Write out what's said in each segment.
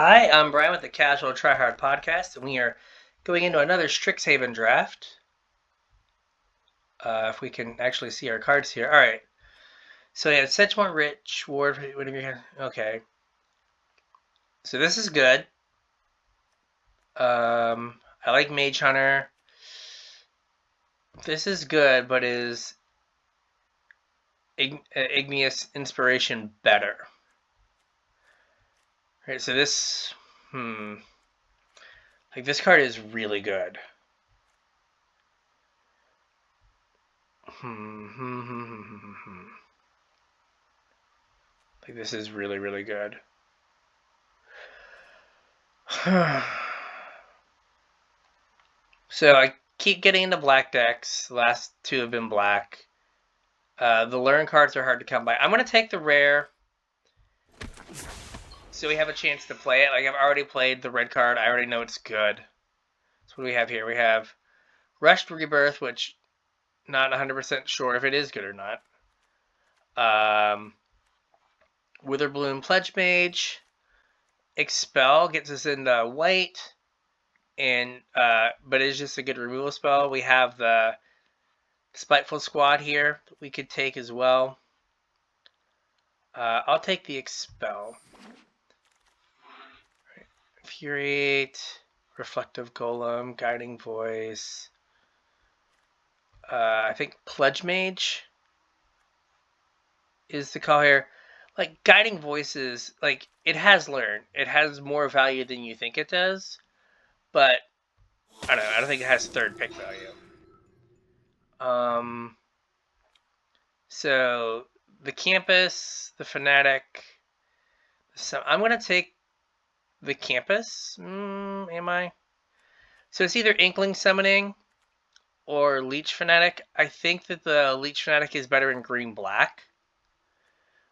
Hi, I'm Bryan with the Casual Try Hard podcast, and we are going into another Strixhaven draft. If we can actually see our cards here. All right. So yeah, Sedgemoor Rich Ward. Whatever you have. Okay. So this is good. I like Mage Hunter. This is good, but is Igneous Inspiration better? All right. So this, like this card is really good. Like this is really, really good. So I keep getting into black decks. The last two have been black. The learn cards are hard to come by. I'm going to take the rare so we have a chance to play it. Like I've already played the red card. I already know it's good. So what do we have here? We have Rushed Rebirth, which not 100% sure if it is good or not. Witherbloom Pledge Mage. Expel gets us into white. And but it's just a good removal spell. We have the Spiteful Squad here that we could take as well. I'll take the Expel. Right. Infuriate, Reflective Golem, Guiding Voice. I think Pledge Mage is the call here. Like Guiding Voices, like it has learn. It has more value than you think it does. But I don't know. I don't think it has third pick value. So the Campus, the Fanatic. So I'm gonna take the Campus. Am I? So it's either Inkling Summoning or Leech Fanatic. I think that the Leech Fanatic is better in green-black.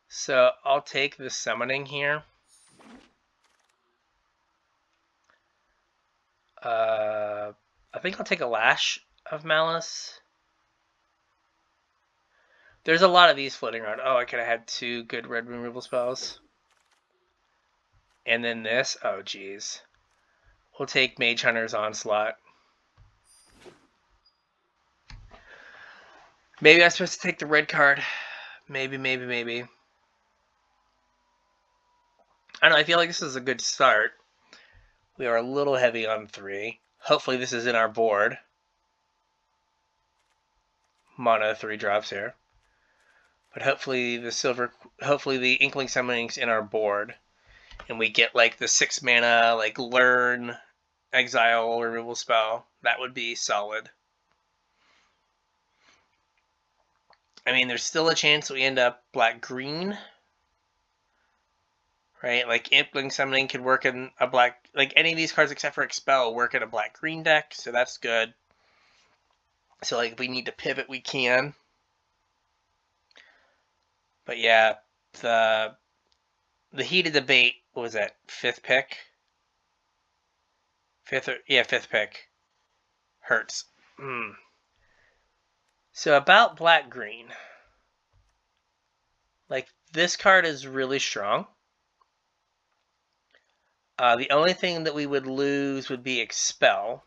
So I'll take the Summoning here. I think I'll take a Lash of Malice. There's a lot of these floating around. Oh, I could have had two good red removal spells. And then this. Oh, geez. We'll take Mage Hunter's Onslaught. Maybe I'm supposed to take the red card. Maybe. I don't know. I feel like this is a good start. We are a little heavy on 3. Hopefully this is in our board. Mono 3 drops here. But hopefully the Inkling Summoning's in our board. And we get like the 6 mana, like Learn, Exile, removal spell. That would be solid. I mean, there's still a chance we end up black-green. Right? Like Inkling Summoning could work in a black... Like any of these cards except for Expel work in a black-green deck. So that's good. So like if we need to pivot, we can. But yeah, the heated debate, what was that, 5th pick? 5th pick. Hurts. So about black-green. Like, this card is really strong. The only thing that we would lose would be Expel.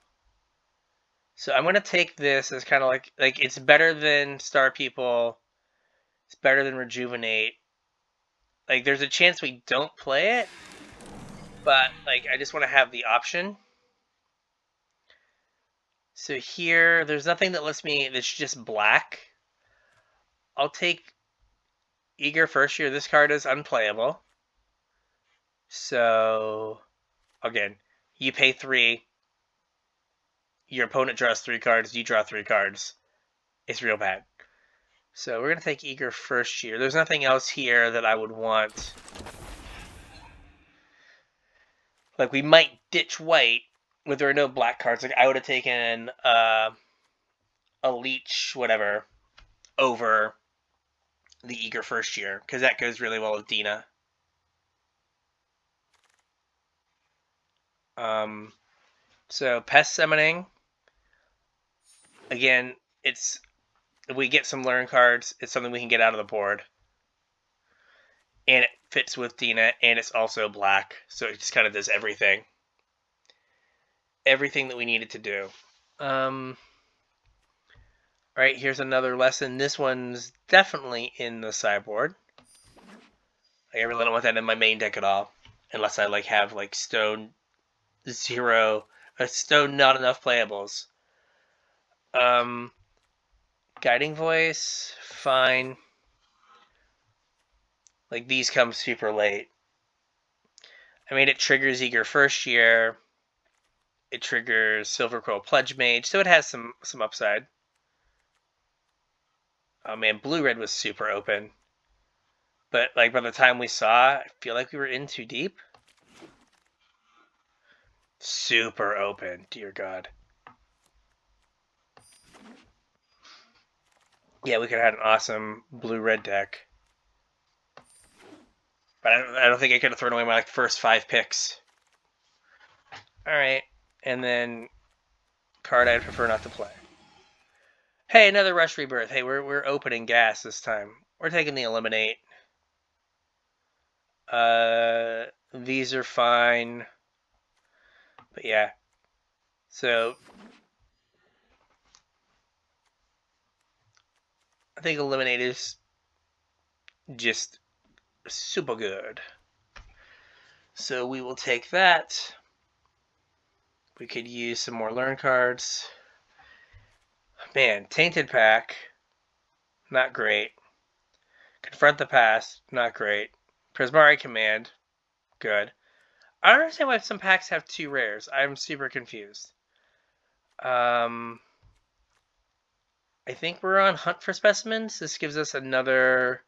So I'm going to take this as kind of like it's better than Star People. It's better than Rejuvenate. Like, there's a chance we don't play it. But, like, I just want to have the option. So here, there's nothing that lets me, that's just black. I'll take Eager First Year. This card is unplayable. So, again, you pay 3. Your opponent draws 3 cards. You draw 3 cards. It's real bad. So we're going to take Eager First Year. There's nothing else here that I would want. Like, we might ditch white if there are no black cards. Like, I would have taken a Leech, whatever, over the Eager First Year, because that goes really well with Dina. So Pest Summoning. Again, if we get some learn cards, it's something we can get out of the board. and it fits with Dina, and it's also black, so it just kind of does everything. Everything that we needed to do. Alright, here's another lesson. This one's definitely in the sideboard. I really don't want that in my main deck at all. Unless I have stone 0, stone not enough playables. Guiding Voice, fine. These come super late. I mean, it triggers Eager First Year. It triggers Silverquill Pledge Mage, so it has some upside. Oh man, Blue-Red was super open. But by the time we saw, I feel like we were in too deep. Super open, dear God. Yeah, we could have had an awesome Blue-Red deck. But I don't think I could have thrown away my first 5 picks. Alright, and then card I'd prefer not to play. Hey, another Rush Rebirth. Hey, we're opening gas this time. We're taking the Eliminate. These are fine. But yeah. So I think Eliminate is just super good. So we will take that. We could use some more learn cards. Man, Tainted Pack, not great. Confront the Past, not great. Prismari Command, good. I don't understand why some packs have 2 rares. I'm super confused. I think we're on Hunt for Specimens. This gives us another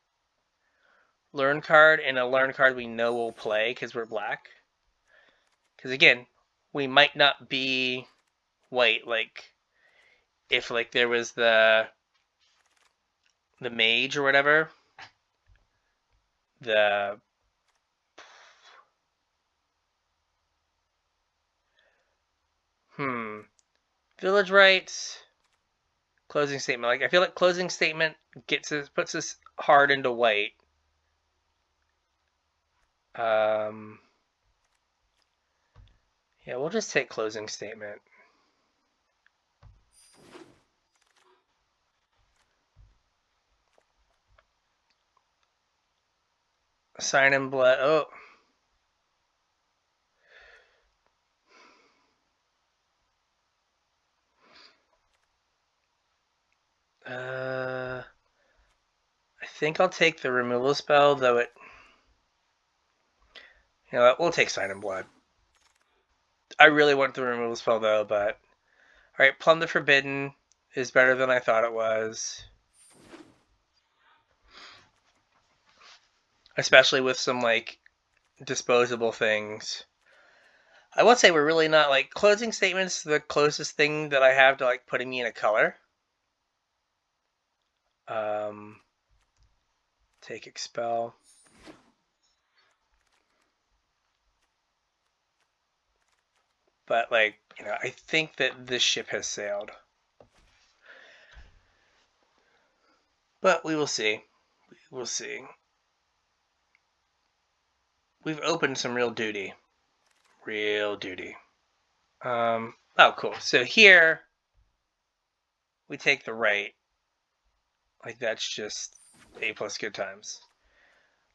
learn card, and a learn card we know we'll play because we're black. Because again, we might not be white. If there was the mage or whatever, the Village Rites, Closing Statement. I feel like Closing Statement puts us hard into white. Yeah, we'll just take Closing Statement. Sign in Blood. Oh. I think I'll take the removal spell, though it... You know what? We'll take Sign in Blood. I really want the removal spell, though, but... Alright, Plumb the Forbidden is better than I thought it was. Especially with some, disposable things. I would say we're really not, Closing Statement's the closest thing that I have to, putting me in a color. Take Expel. But, I think that this ship has sailed. But we will see. We'll see. We've opened some real duty. Real duty. Oh, cool. So here, we take the right. That's just A+ good times.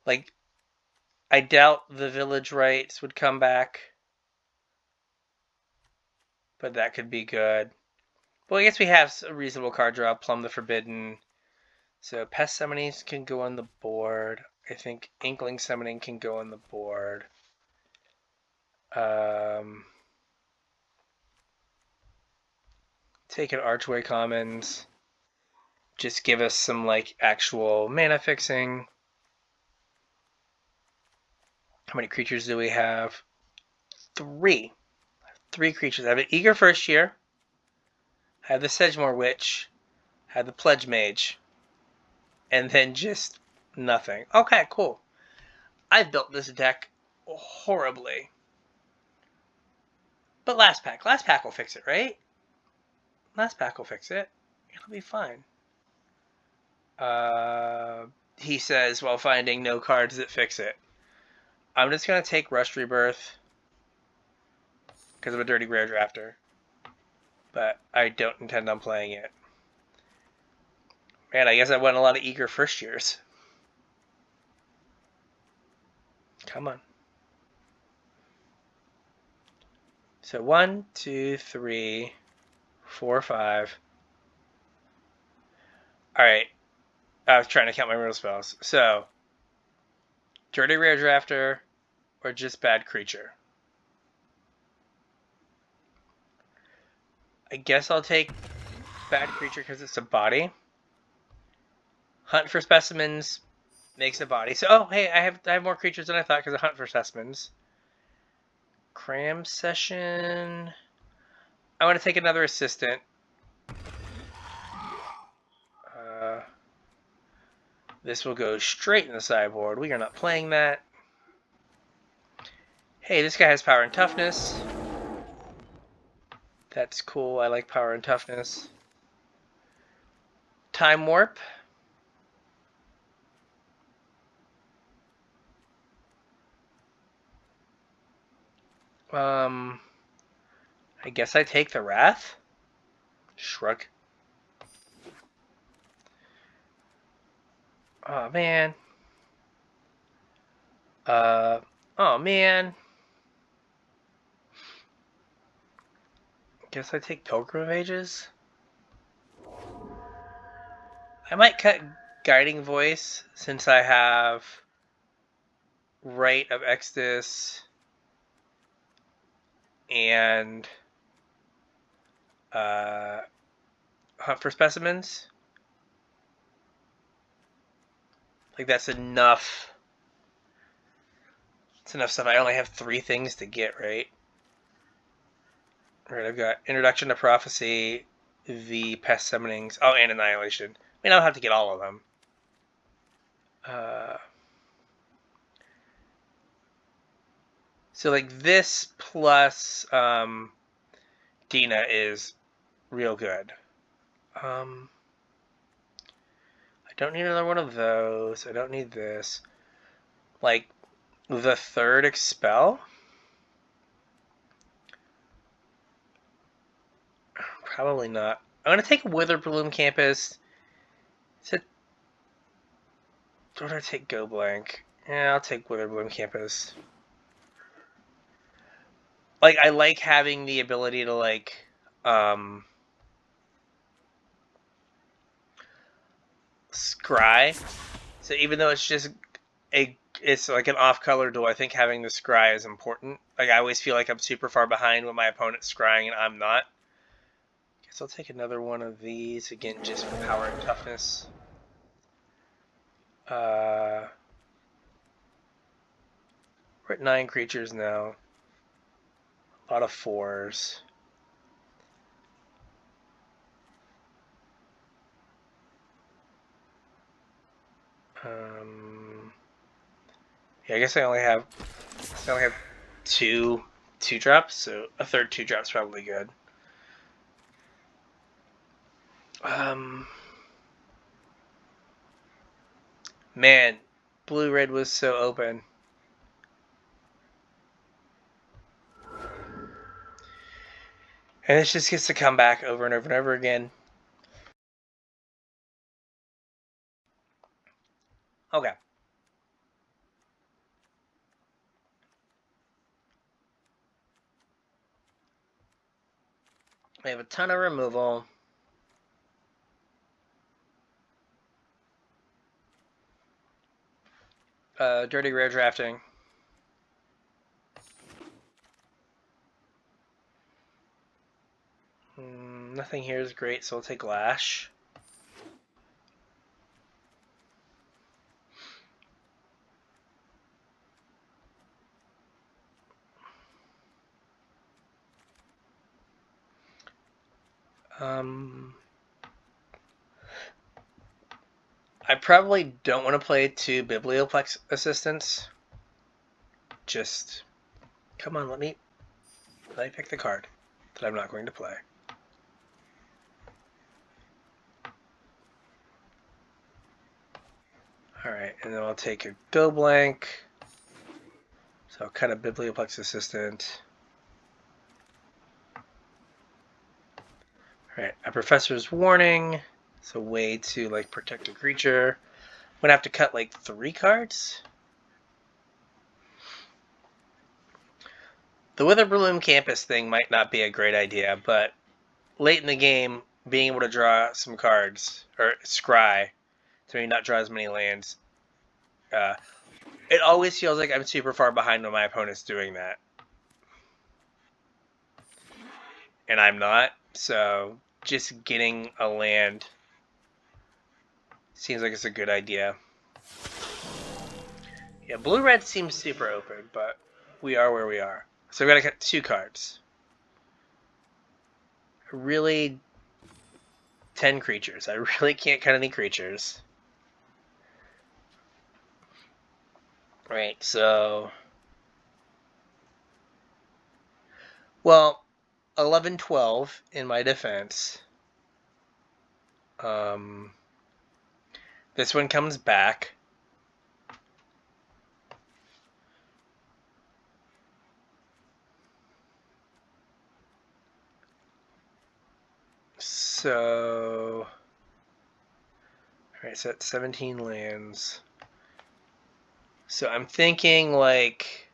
I doubt the Village Rites would come back. But that could be good. Well, I guess we have a reasonable card draw. Plumb the Forbidden. So Pest Summoning can go on the board. I think Inkling Summoning can go on the board. Take an Archway Commons. Just give us some actual mana fixing. How many creatures do we have? 3. 3 creatures. I have an Eager First Year. I have the Sedgemoor Witch. I have the Pledge Mage. And then just nothing. Okay, cool. I've built this deck horribly. But last pack will fix it, right? Last pack will fix it. It'll be fine. he says while finding no cards that fix it. I'm just going to take Rushed Rebirth because I'm a dirty rare drafter. But I don't intend on playing it. Man, I guess I won a lot of eager first years. Come on. So 1, 2, 3, 4, 5. Alright. I was trying to count my real spells. So, dirty rare drafter or just bad creature. I guess I'll take bad creature because it's a body. Hunt for specimens makes a body. So, oh, hey, I have more creatures than I thought because I hunt for specimens. Cram session. I want to take another assistant. This will go straight in the sideboard. We are not playing that. Hey, this guy has power and toughness. That's cool. I like power and toughness. Time warp. I guess I take the Wrath. Shrug. Oh, man. Oh, man. Guess I take Pilgrim of Ages. I might cut Guiding Voice since I have Rite of Exodus and Hunt for Specimens. Like, that's enough. It's enough stuff. I only have 3 things to get, right? Right, I've got Introduction to Prophecy, the Pest Summonings, oh, and Annihilation. I mean, I'll have to get all of them. So, like, this plus Dina is real good. I don't need another one of those. I don't need this. Like, the 3rd Expel? Probably not. I'm going to take Witherbloom Campus. Or do I take Go Blank? Yeah, I'll take Witherbloom Campus. Like, I like having the ability to, like, scry. So even though it's just it's like an off-color duel, I think having the scry is important. Like, I always feel like I'm super far behind when my opponent's scrying and I'm not. Guess I'll take another one of these, again, just for power and toughness. We're at 9 creatures now. A lot of 4s. Yeah, I guess I only have 2 2-drops, so a 3rd 2-drop's probably good. Man, blue-red was so open. And it just gets to come back over and over and over again. Okay. We have a ton of removal. Dirty rare drafting. Nothing here is great, so we'll take Lash. I probably don't want to play 2 Biblioplex assistants. Just, come on, let me pick the card that I'm not going to play. Alright, and then I'll take a go blank. So I'll cut a Biblioplex Assistant. Alright, a Professor's Warning. It's a way to like protect a creature. I'm gonna have to cut like 3 cards. The Witherbloom Campus thing might not be a great idea, but late in the game, being able to draw some cards, or scry, to maybe not draw as many lands, it always feels like I'm super far behind when my opponent's doing that. And I'm not, so just getting a land seems like it's a good idea. Yeah, blue-red seems super open, but we are where we are. So I've got to cut 2 cards. Really, 10 creatures. I really can't cut any creatures. Right, so... Well, 11-12 in my defense. This one comes back. So... Alright, so that's 17 lands. So I'm thinking, like...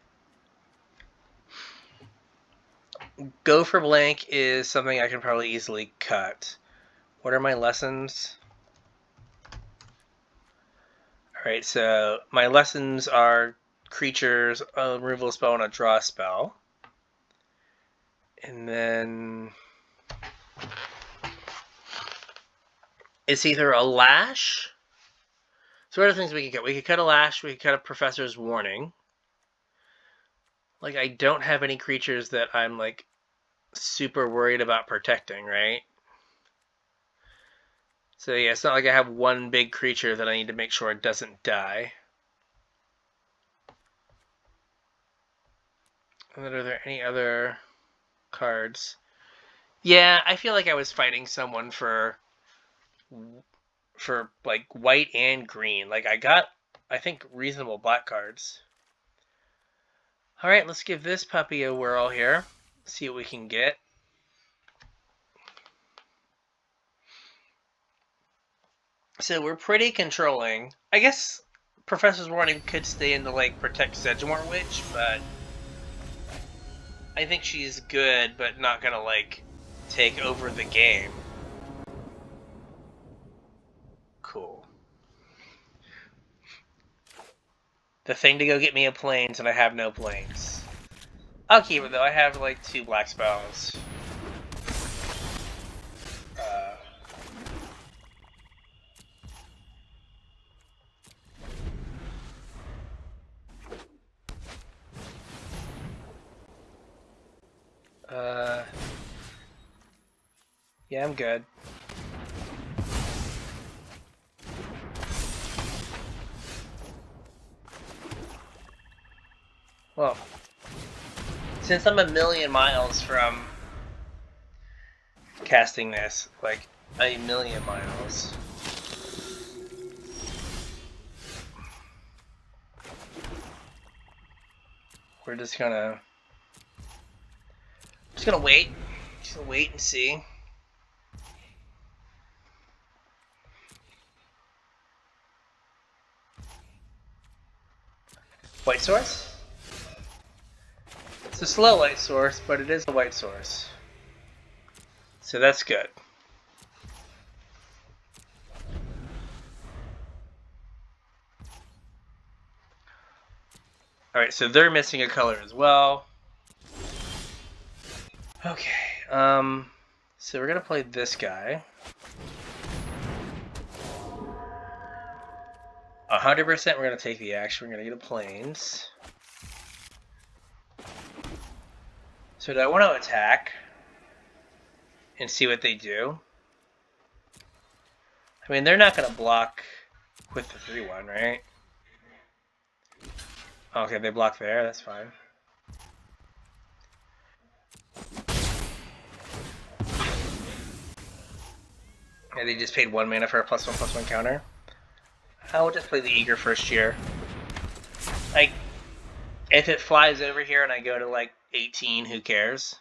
Go for blank is something I can probably easily cut. What are my lessons? Alright, so my lessons are creatures, a removal spell, and a draw spell. And then... It's either a lash. So what are the things we could cut? We could cut a lash, we could cut a Professor's Warning. Like, I don't have any creatures that I'm, like, super worried about protecting, right? So yeah, it's not like I have one big creature that I need to make sure it doesn't die. And then are there any other cards? Yeah, I feel like I was fighting someone for like white and green. Like I got, I think, reasonable black cards. All right, let's give this puppy a whirl here. See what we can get. So we're pretty controlling. I guess Professor's Warning could stay in to like protect Sedgemoor Witch, but I think she's good, but not gonna like take over the game. Cool. The thing to go get me a plains, and I have no plains. I'll keep it though. I have like 2 black spells. Yeah, I'm good. Well, since I'm a million miles from casting this, like a million miles, we're just gonna wait. Just gonna wait and see. White source? It's a slow white source, but it is a white source. So that's good. Alright, so they're missing a color as well. Okay, so we're gonna play this guy. 100% we're gonna take the action, we're gonna get a plains. So do I want to attack and see what they do? I mean, they're not gonna block with the 3/1, right? Okay, they block there, that's fine. Yeah, they just paid 1 mana for a +1/+1 counter. I will just play the Eager first year. Like, if it flies over here and I go to like 18, who cares?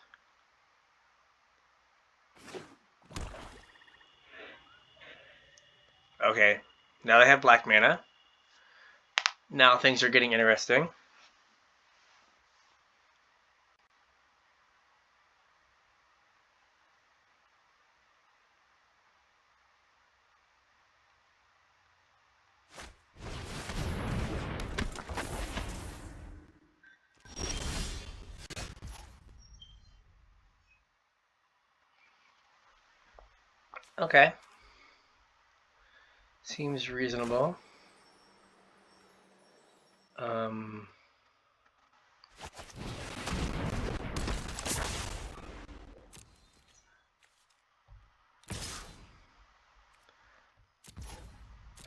Okay, now I have black mana. Now things are getting interesting. Okay. Seems reasonable.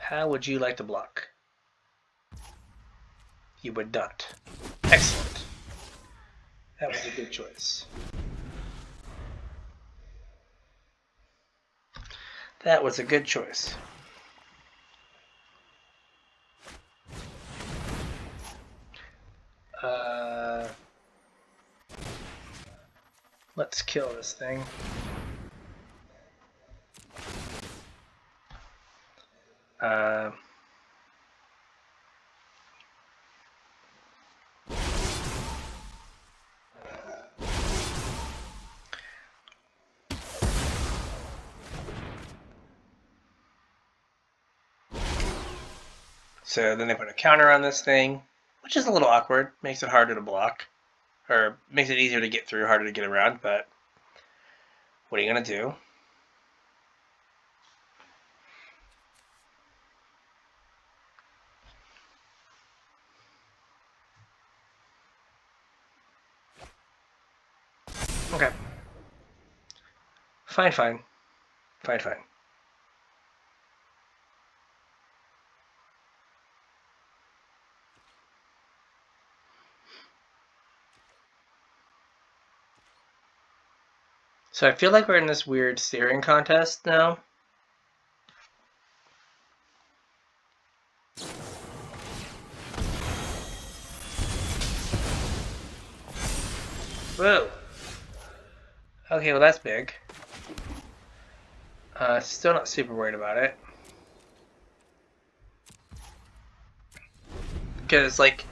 How would you like to block? You would not. Excellent. That was a good choice. That was a good choice. Let's kill this thing. So then they put a counter on this thing, which is a little awkward. Makes it harder to block. Or makes it easier to get through, harder to get around, but what are you going to do? Okay. Fine. So I feel like we're in this weird staring contest now. Whoa. Okay, well that's big. Still not super worried about it. Because, like,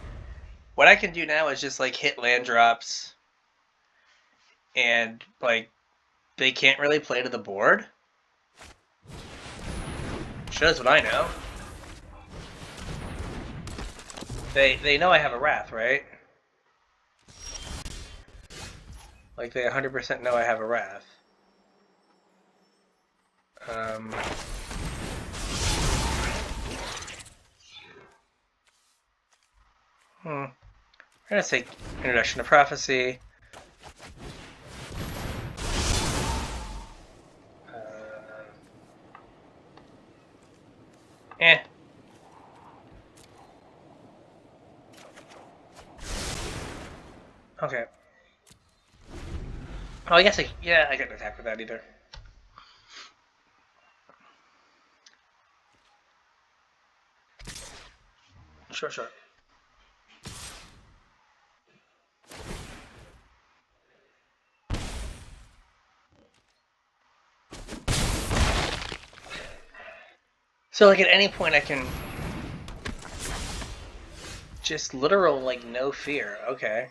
what I can do now is just, like, hit land drops. And, like, they can't really play to the board. Shows what I know. They know I have a Wrath, right? Like, they 100% know I have a Wrath. We're gonna say Introduction to Prophecy. Okay. Oh, I guess I couldn't attack with that either. Sure. So, like, at any point I can just literal, like, no fear. Okay.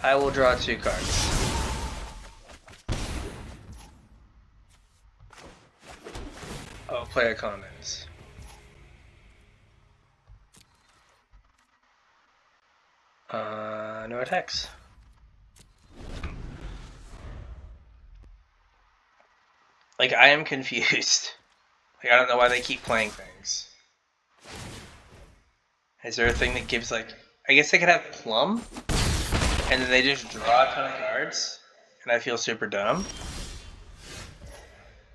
I will draw 2 cards. I'll play a commons. No attacks. Like, I am confused. Like, I don't know why they keep playing things. Is there a thing that gives, like... I guess they could have Plum, and then they just draw a ton of cards, and I feel super dumb.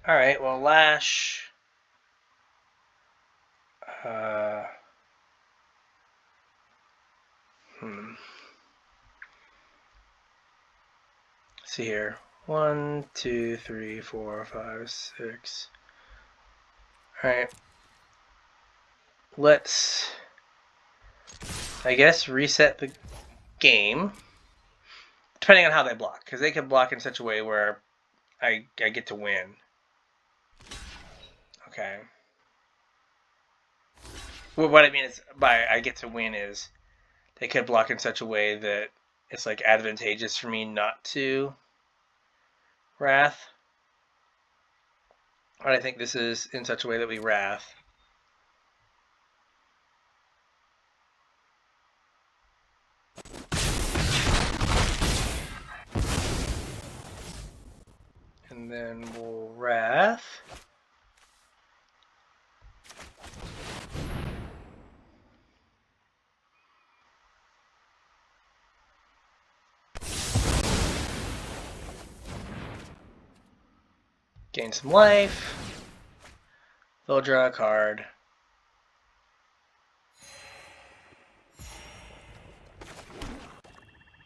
Alright, well, Lash... See here. 1, 2, 3, 4, 5, 6, Alright. Let's, I guess, reset the game. Depending on how they block. Because they can block in such a way where I get to win. Okay. Well, what I mean is by I get to win is they could block in such a way that it's like advantageous for me not to Wrath. But I think this is in such a way that we Wrath. And then we'll Wrath. Gain some life. They'll draw a card.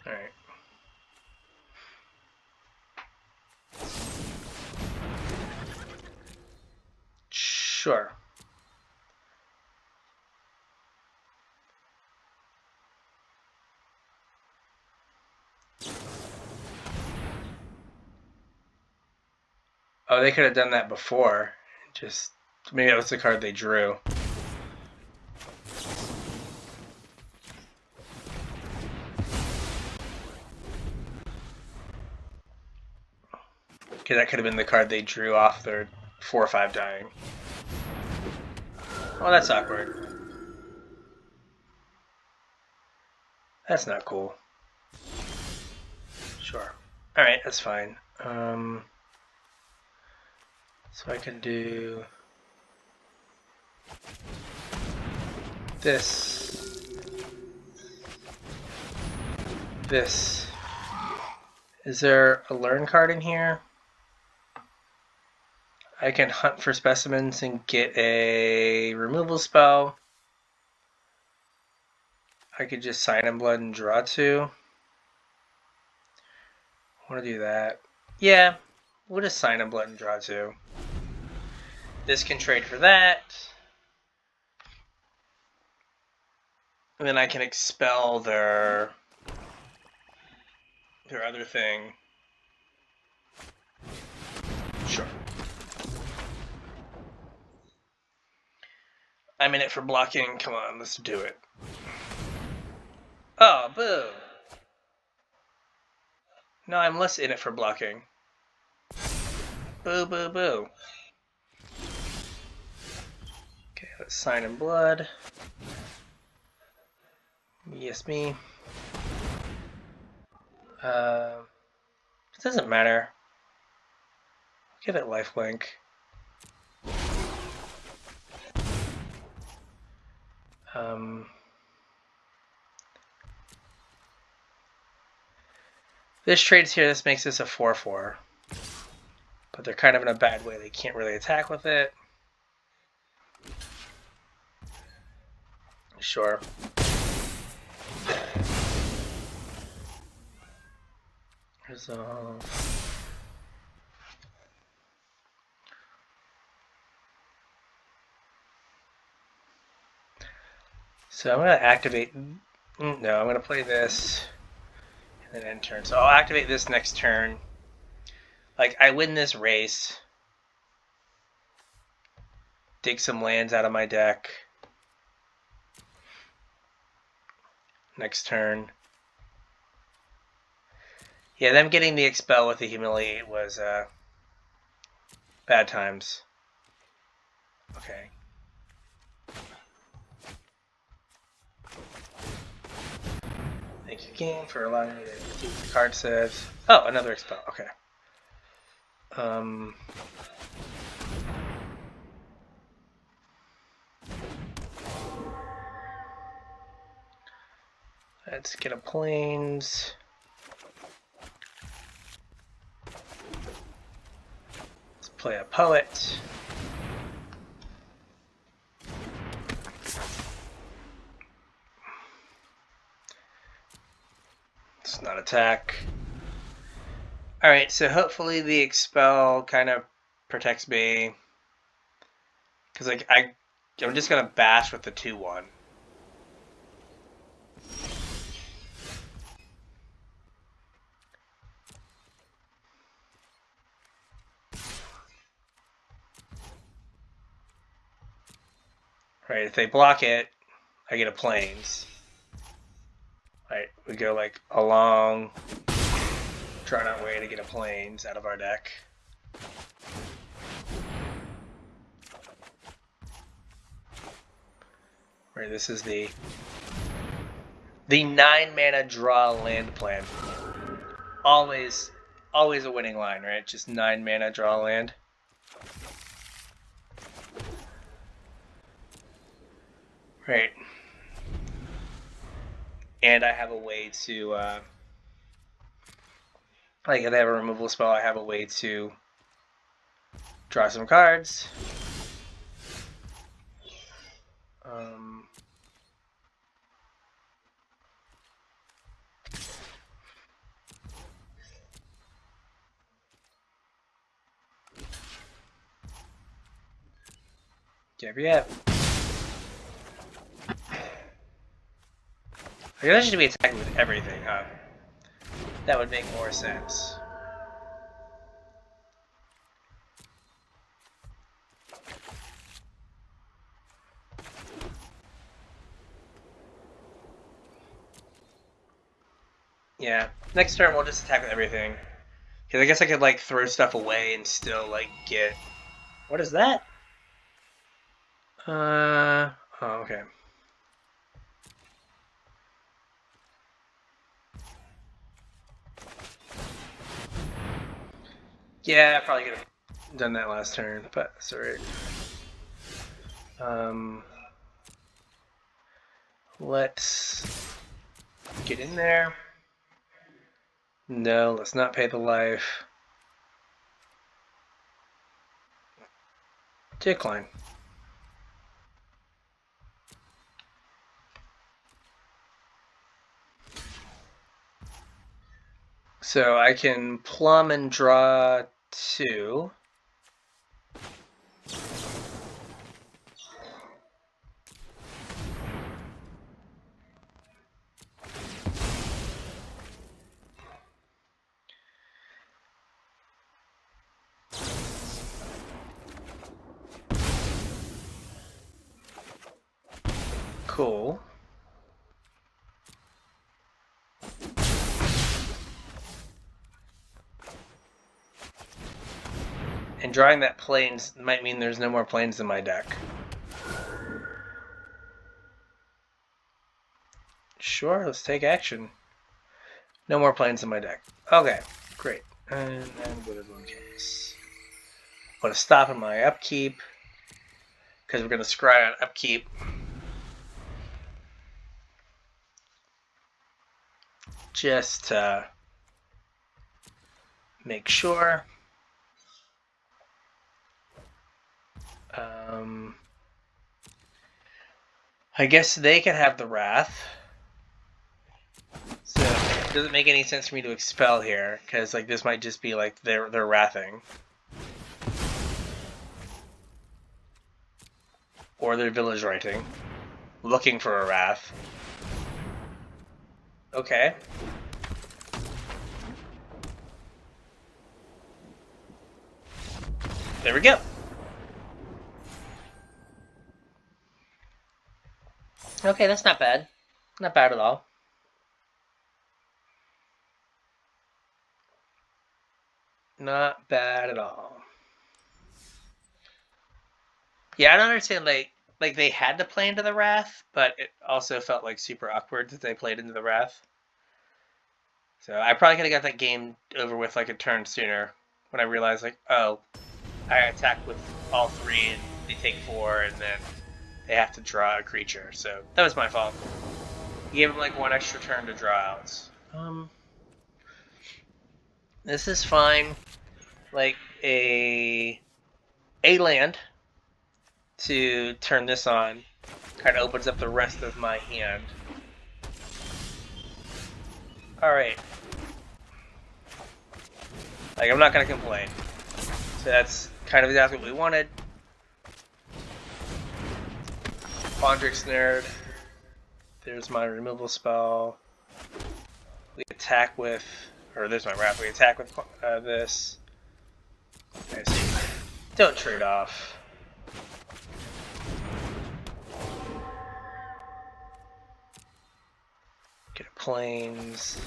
Alright. Sure. Oh, they could have done that before. Just maybe that was the card they drew. Okay, that could have been the card they drew off their 4 or 5 dying. Oh, that's awkward. That's not cool. Sure. Alright, that's fine. So I can do this. This. Is there a learn card in here? I can hunt for specimens and get a removal spell. I could just Sign in Blood and draw 2. I want to do that. Yeah, we'll just Sign in Blood and draw 2. This can trade for that. And then I can expel their other thing. Sure. I'm in it for blocking. Come on, let's do it. Oh, boo. No, I'm less in it for blocking. Boo, boo, boo. Okay, let's Sign in Blood. Yes, me. It doesn't matter. Give it lifelink. This trade's here, this makes this a 4/4. But they're kind of in a bad way. They can't really attack with it. Sure. Resolve. So I'm going to activate... No, I'm going to play this and then end turn. So I'll activate this next turn. Like, I win this race. Dig some lands out of my deck. Next turn. Yeah, them getting the Expel with the Humiliate was bad times. Okay. Thank you, game, for allowing me to do the card saves. Oh, another Expel. Okay. Let's get a Plains. Let's play a Poet. Let's not attack. Alright, so hopefully the Expel kind of protects me. Because like I'm just gonna bash with the 2/1. Right, if they block it, I get a plains. Right, we go like along, trying our way to get a plains out of our deck. Right, this is the 9-mana draw land plan. Always a winning line, right? Just 9-mana draw land. Right. And I have a way to, like if I have a removal spell, I have a way to draw some cards. Yeah. I guess I should be attacking with everything, huh? That would make more sense. Yeah, next turn we'll just attack with everything. Because I guess I could, like, throw stuff away and still, like, get... What is that? Oh, okay. Yeah, I probably could have done that last turn, but that's alright. Let's get in there. No, let's not pay the life. Decline. So I can plumb and draw 2. Cool. And drawing that plains might mean there's no more plains in my deck. Sure, let's take action. No more plains in my deck. Okay, great. And good as one case. Put a stop in my upkeep. Because we're going to scry on upkeep. Just to make sure. I guess they can have the Wrath. So it doesn't make any sense for me to expel here, because like this might just be like they're wrathing. Or they're village writing. Looking for a Wrath. Okay. There we go. Okay, that's not bad. Not bad at all. Not bad at all. Yeah, I don't understand, like they had to play into the Wrath, but it also felt like super awkward that they played into the Wrath. So I probably could have got that game over with like a turn sooner when I realized like, oh, I attack with all 3 and they take 4 and then they have to draw a creature. So that was my fault. You gave them like 1 extra turn to draw outs. This is fine. Like a land to turn this on kind of opens up the rest of my hand. Alright. Like, I'm not going to complain. So that's kind of exactly what we wanted. Quandrix Nerd. There's my removal spell. We attack with, or there's my wrap. We attack with this. Nice. Don't trade off. Get a plains.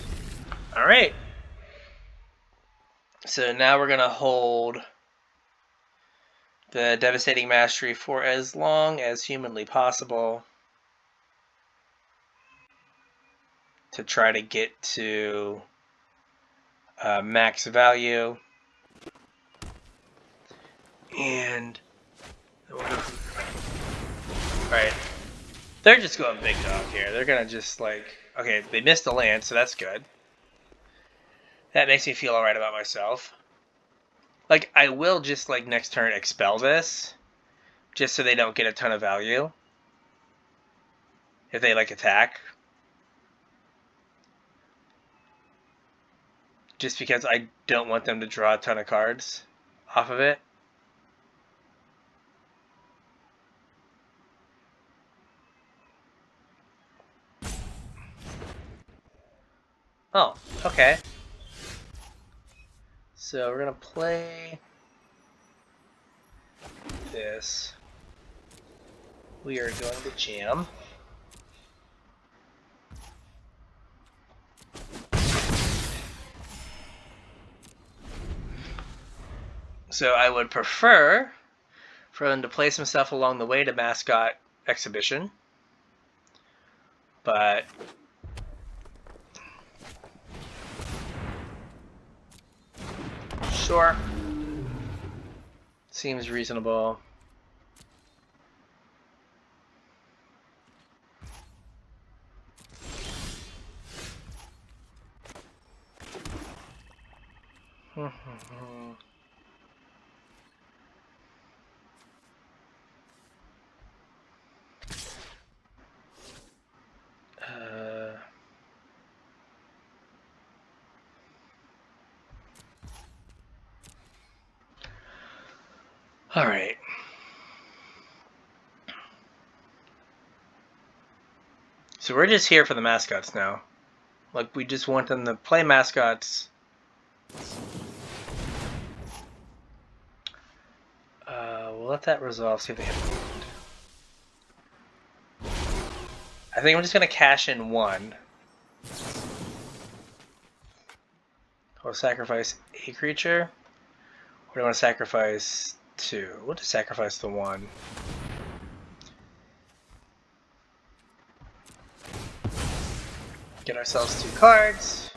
All right. So now we're gonna hold the Devastating Mastery for as long as humanly possible to try to get to max value. And alright, they're just going big dog here. They're gonna just like, okay, they missed the land, so that's good. That makes me feel alright about myself. Like, I will just like next turn expel this, just so they don't get a ton of value if they like attack. Just because I don't want them to draw a ton of cards off of it. Oh, okay. So we're gonna play this. We are going to jam. So I would prefer for him to place himself along the way to Mascot Exhibition. But sure. Seems reasonable. All right. So we're just here for the mascots now. Like, we just want them to play mascots. We'll let that resolve, see if they hit the wound. I think I'm just going to cash in one. I'll sacrifice a creature. Or do I want to sacrifice two? We'll just sacrifice the one. Get ourselves 2 cards.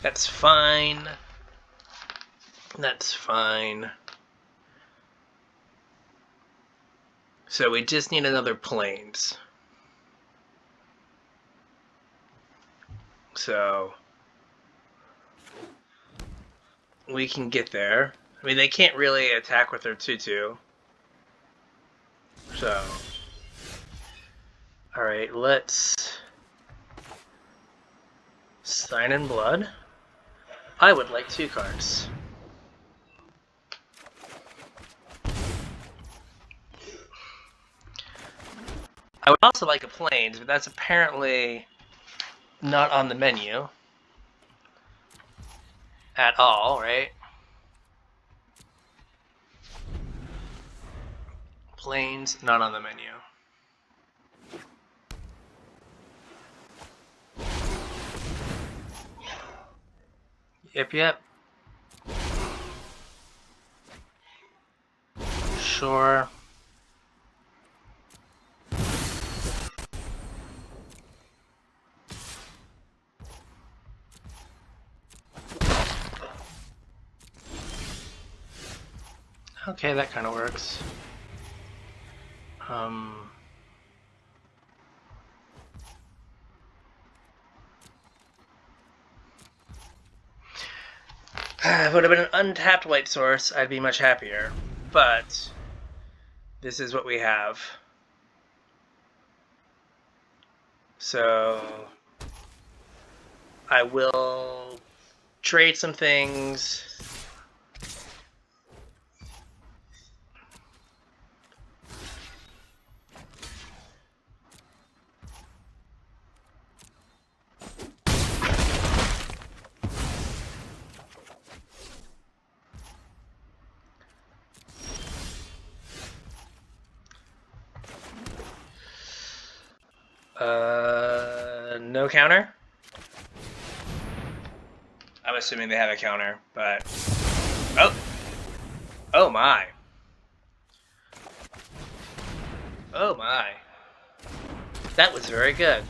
That's fine. That's fine. So we just need another plains. So we can get there. I mean, they can't really attack with their 2/2. So, alright, let's Sign in Blood. I would like 2 cards. I would also like a Plains, but that's apparently not on the menu at all, right? Plains, not on the menu. Yep. Sure. Okay, that kind of works. If it would have been an untapped white source, I'd be much happier. But this is what we have. So I will trade some things. No counter? I'm assuming they have a counter, but... Oh! Oh my! Oh my. That was very good.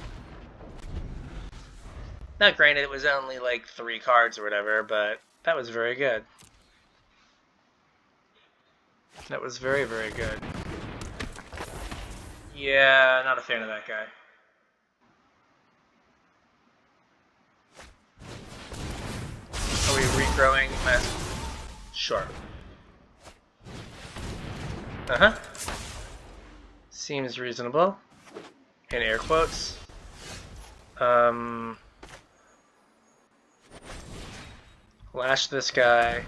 Now granted, it was only like 3 cards or whatever, but that was very good. That was very, very good. Yeah, not a fan of that guy. Are we regrowing? Sure. Uh-huh. Seems reasonable. In air quotes. Lash this guy.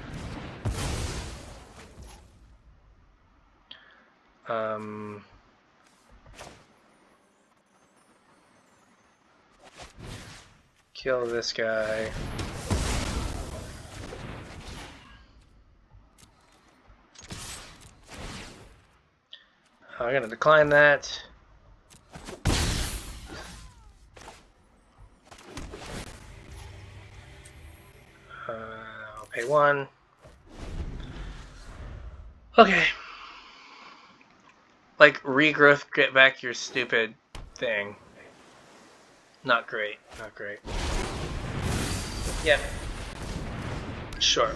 Kill this guy. I'm gonna decline that. I'll pay 1. Okay. Like, regrowth, get back your stupid thing. Not great. Not great. Yeah. Sure.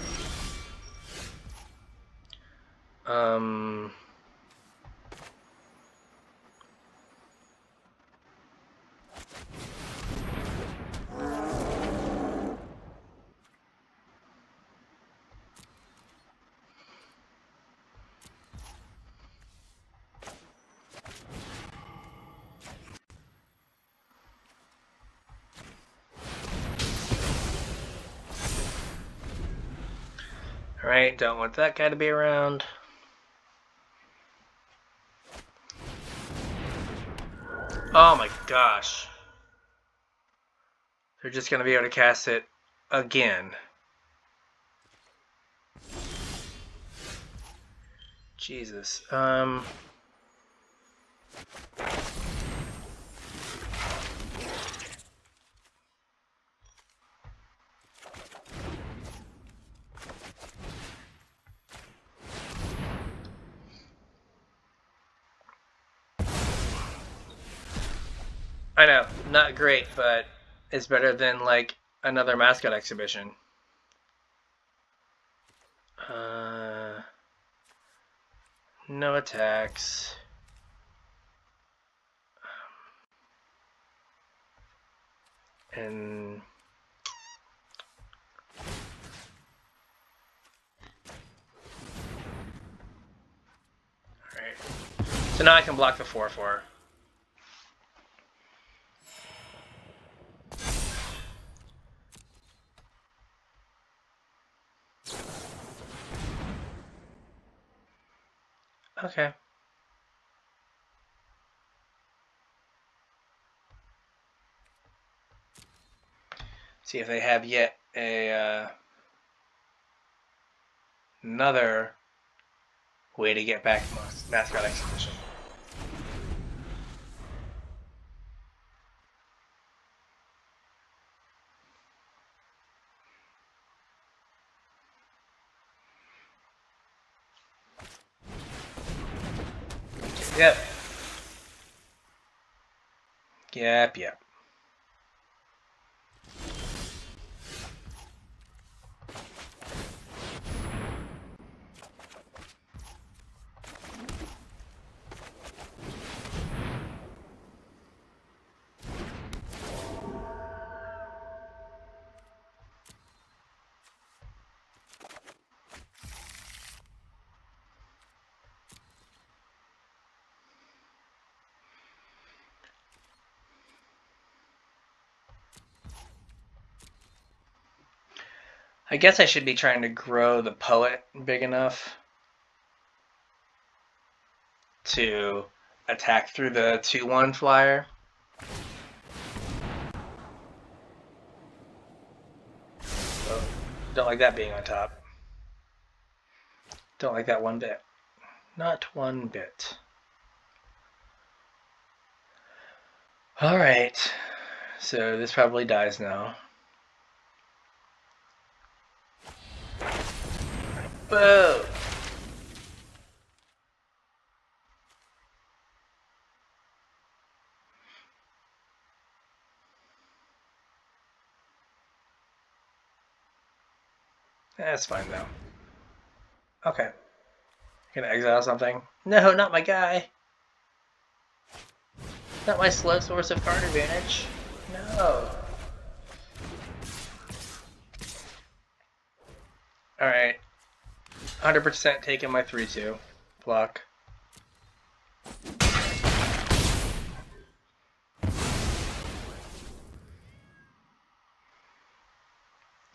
Alright, don't want that guy to be around. Oh my gosh. They're just gonna be able to cast it again. Jesus. I know, not great, but it's better than like another mascot exhibition. No attacks. And alright. So now I can block the 4/4. Okay. See if they have yet a another way to get back mascot exhibition. Yep. Yep. I guess I should be trying to grow the poet big enough to attack through the 2/1 flyer. So, don't like that being on top. Don't like that one bit. Not one bit. Alright. So this probably dies now. Boom! That's fine though. Okay. Gonna exile something? No, not my guy. Not my slow source of card advantage. No. Alright. 100% taking my 3-2 block.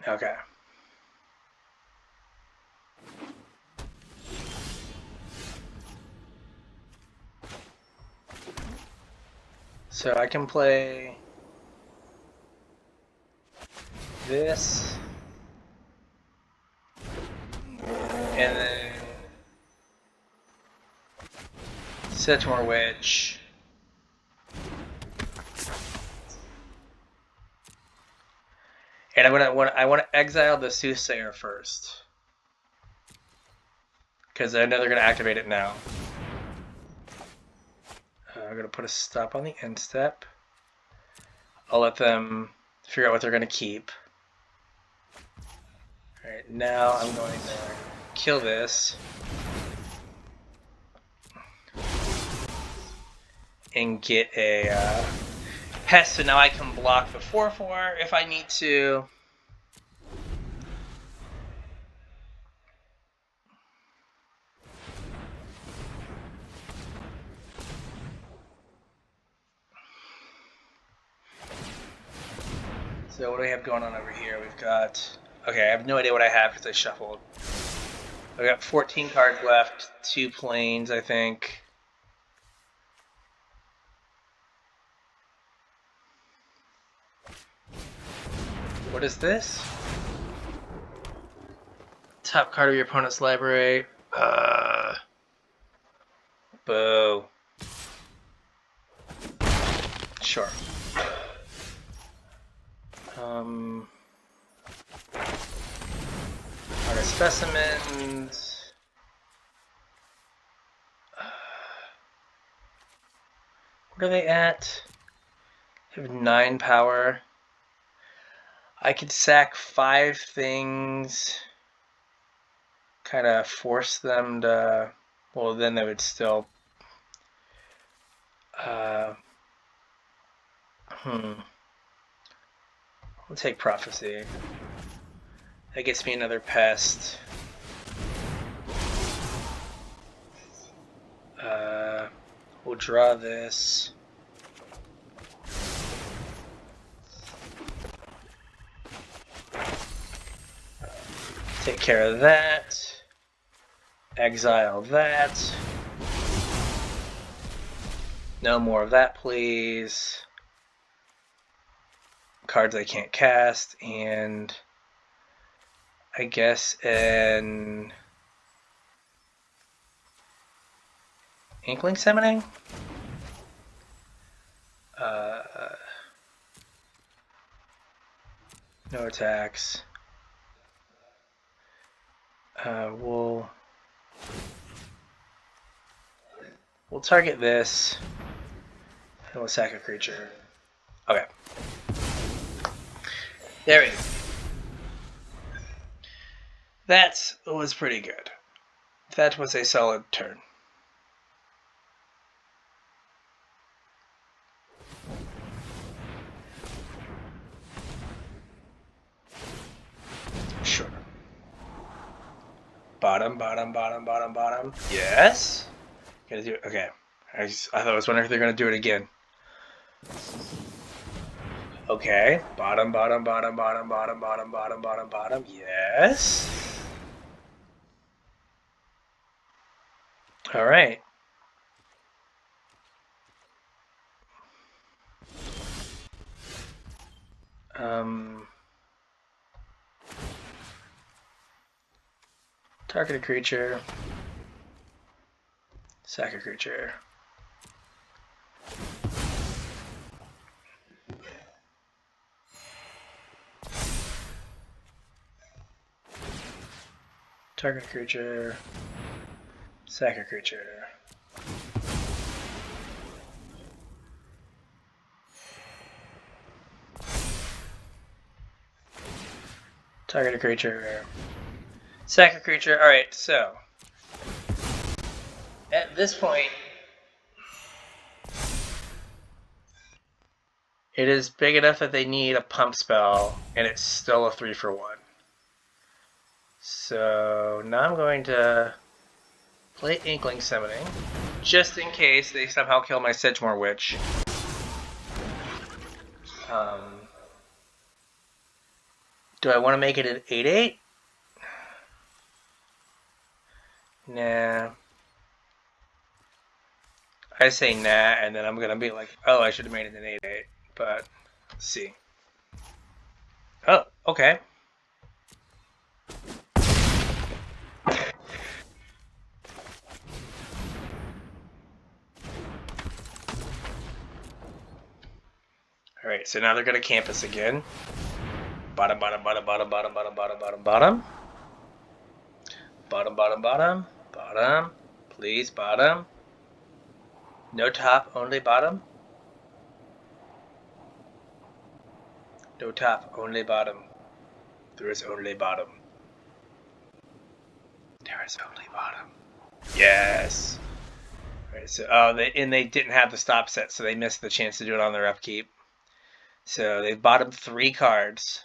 Okay. So I can play this, and then Sedgemoor Witch, and I want to exile the Soothsayer first, because I know they're going to activate it now. I'm going to put a stop on the end step. I'll let them figure out what they're going to keep. Alright, now I'm going to kill this. And get a pest, so now I can block the 4/4 if I need to. So what do we have going on over here? We've got... Okay, I have no idea what I have because I shuffled. I've got 14 cards left, 2 planes, I think. What is this? Top card of your opponent's library. Boo. Sure. Art of specimens. What are they at? They have 9 power. I could sack 5 things. Kind of force them to... Well, then they would still... We'll take Prophecy. That gets me another pest. We'll draw this. Take care of that. Exile that. No more of that, please. Cards I can't cast, and I guess an Inkling Summoning? No attacks. We'll target this, and we'll sack a creature. Okay. There we go. That was pretty good. That was a solid turn. Sure. Bottom, bottom, bottom, bottom, bottom. Yes? Gonna do it. Okay. I thought I was wondering if they're gonna do it again. Okay. Bottom, bottom, bottom, bottom, bottom, bottom, bottom, bottom, bottom. Yes. All right. Target a creature. Sack a creature. Target creature. Sack a creature. Target a creature. Sack a creature. Alright, so at this point, it is big enough that they need a pump spell, and it's still a 3-for-1. So now I'm going to play Inkling Summoning, just in case they somehow kill my Sedgemoor Witch. Do I want to make it an 8/8? Nah. I say nah, and then I'm going to be like, oh, I should have made it an 8/8. But, let's see. Oh, okay. Alright, so now they're going to campus again. Bottom, bottom, bottom, bottom, bottom, bottom, bottom, bottom, bottom. Bottom, bottom, bottom, bottom. Please, bottom. No top, only bottom. No top, only bottom. There is only bottom. There is only bottom. Yes! Alright, so, they didn't have the stop set, so they missed the chance to do it on their upkeep. So they've bottomed 3 cards.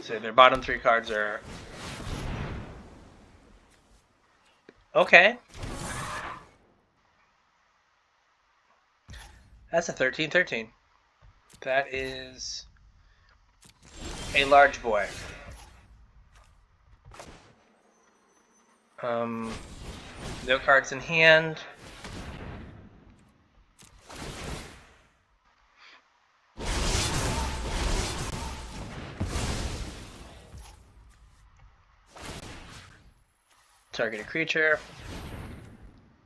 So their bottom 3 cards are... Okay. That's a 13/13. That is a large boy. No cards in hand. Target a creature.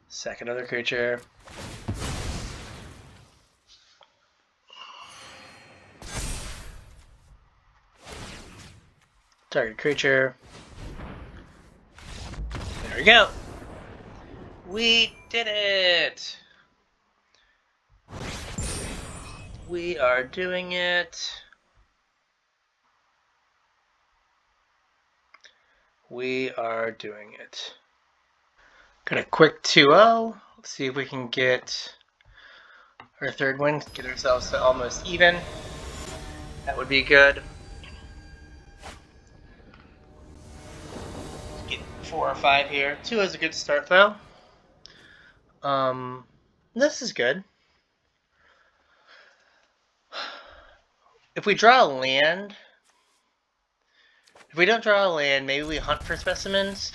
Sack another creature. Target creature. There we go. We did it! We are doing it. We are doing it. Got a quick 2-0. Let's see if we can get our 3rd win. Get ourselves to almost even. That would be good. Get 4 or 5 here. 2 is a good start though. This is good. If we draw a land, if we don't draw a land, maybe we hunt for specimens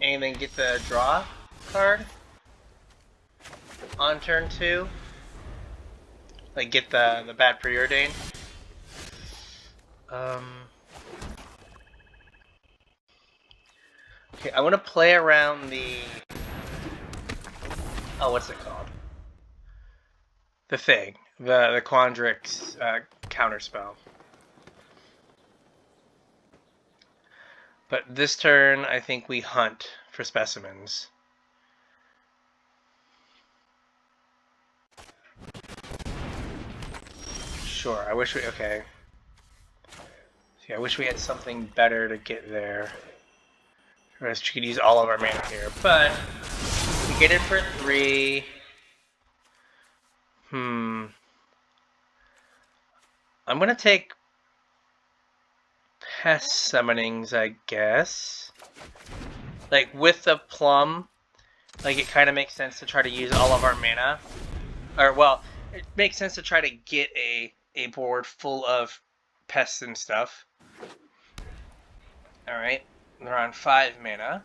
and then get the draw card on turn 2. Like get the bad preordain. Okay, I want to play around the... Oh, what's it called? The thing. The Quandrix counterspell. But this turn, I think we hunt for specimens. Sure, I wish we... Okay. See, I wish we had something better to get there. Or else we could use all of our mana here. But, we get it for 3. I'm gonna take pest summonings, I guess. Like, with the plum, like, it kind of makes sense to try to use all of our mana. Or, well, it makes sense to try to get a board full of pests and stuff. Alright, they're on 5 mana.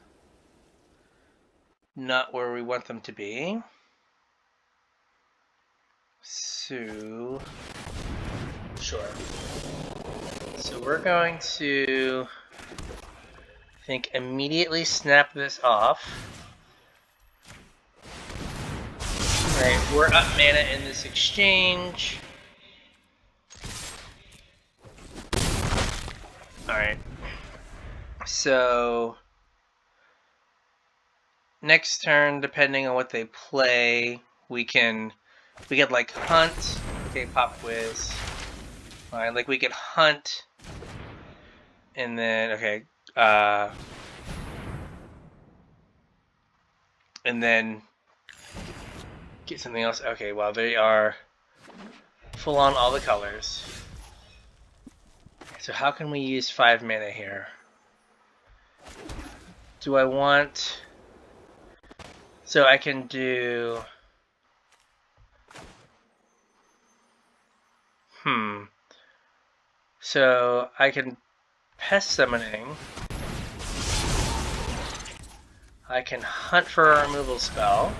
Not where we want them to be. So... Sure. So we're going to, I think, immediately snap this off. Alright, we're up mana in this exchange. Alright. So next turn, depending on what they play, we could like hunt. Okay, pop quiz. Alright, like we could hunt and then and then get something else. Okay, well they are full on all the colors. So how can we use 5 mana here? Do I want... So I can do... So I can pest summoning. I can hunt for a removal spell.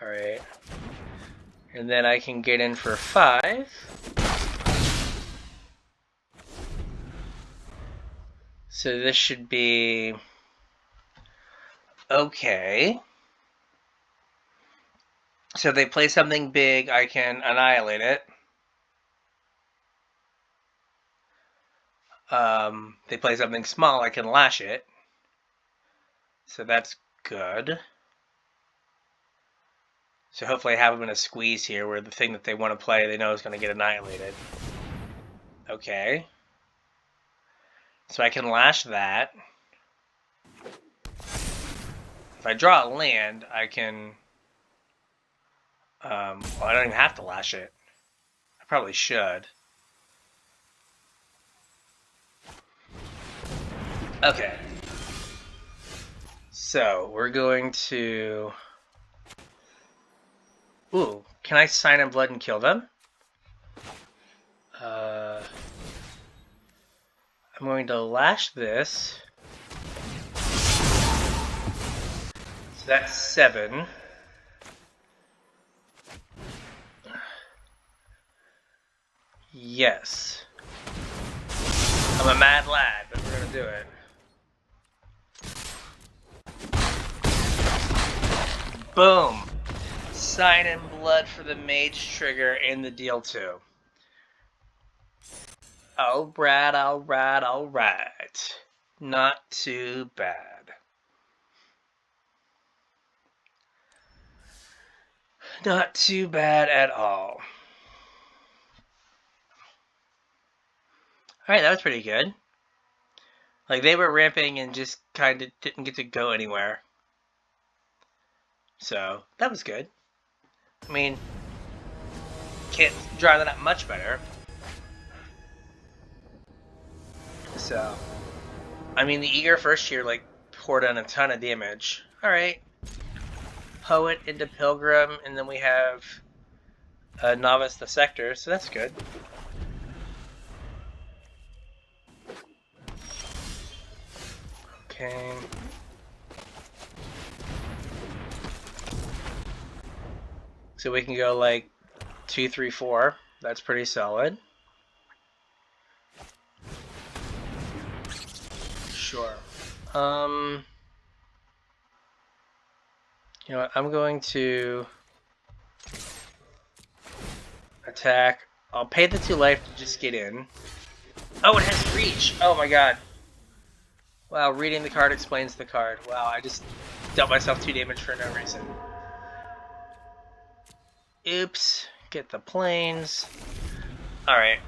Alright. And then I can get in for 5. So this should be okay. So if they play something big, I can annihilate it. They play something small, I can lash it. So that's good. So hopefully I have them in a squeeze here where the thing that they want to play they know is going to get annihilated. Okay. So I can lash that. If I draw a land, I can... well, I don't even have to lash it. I probably should. Okay. So, we're going to... Ooh, can I sign in blood and kill them? I'm going to lash this. So that's 7. Yes. I'm a mad lad, but we're gonna do it. Boom! Sign in blood for the mage trigger and the deal 2. Alright, alright, alright. Not too bad. Not too bad at all. Alright, that was pretty good. Like, they were ramping and just kind of didn't get to go anywhere. So, that was good. I mean, can't draw that up much better. So, I mean, the Eager first year, like, poured on a ton of damage. Alright. Poet into Pilgrim, and then we have Novice the Sector, so that's good. Okay. So we can go like 2, 3, 4. That's pretty solid. Sure. You know what? I'm going to attack. I'll pay the 2 life to just get in. Oh, it has reach. Oh my god. Wow, reading the card explains the card. Wow, I just dealt myself 2 damage for no reason. Oops. Get the planes. Alright.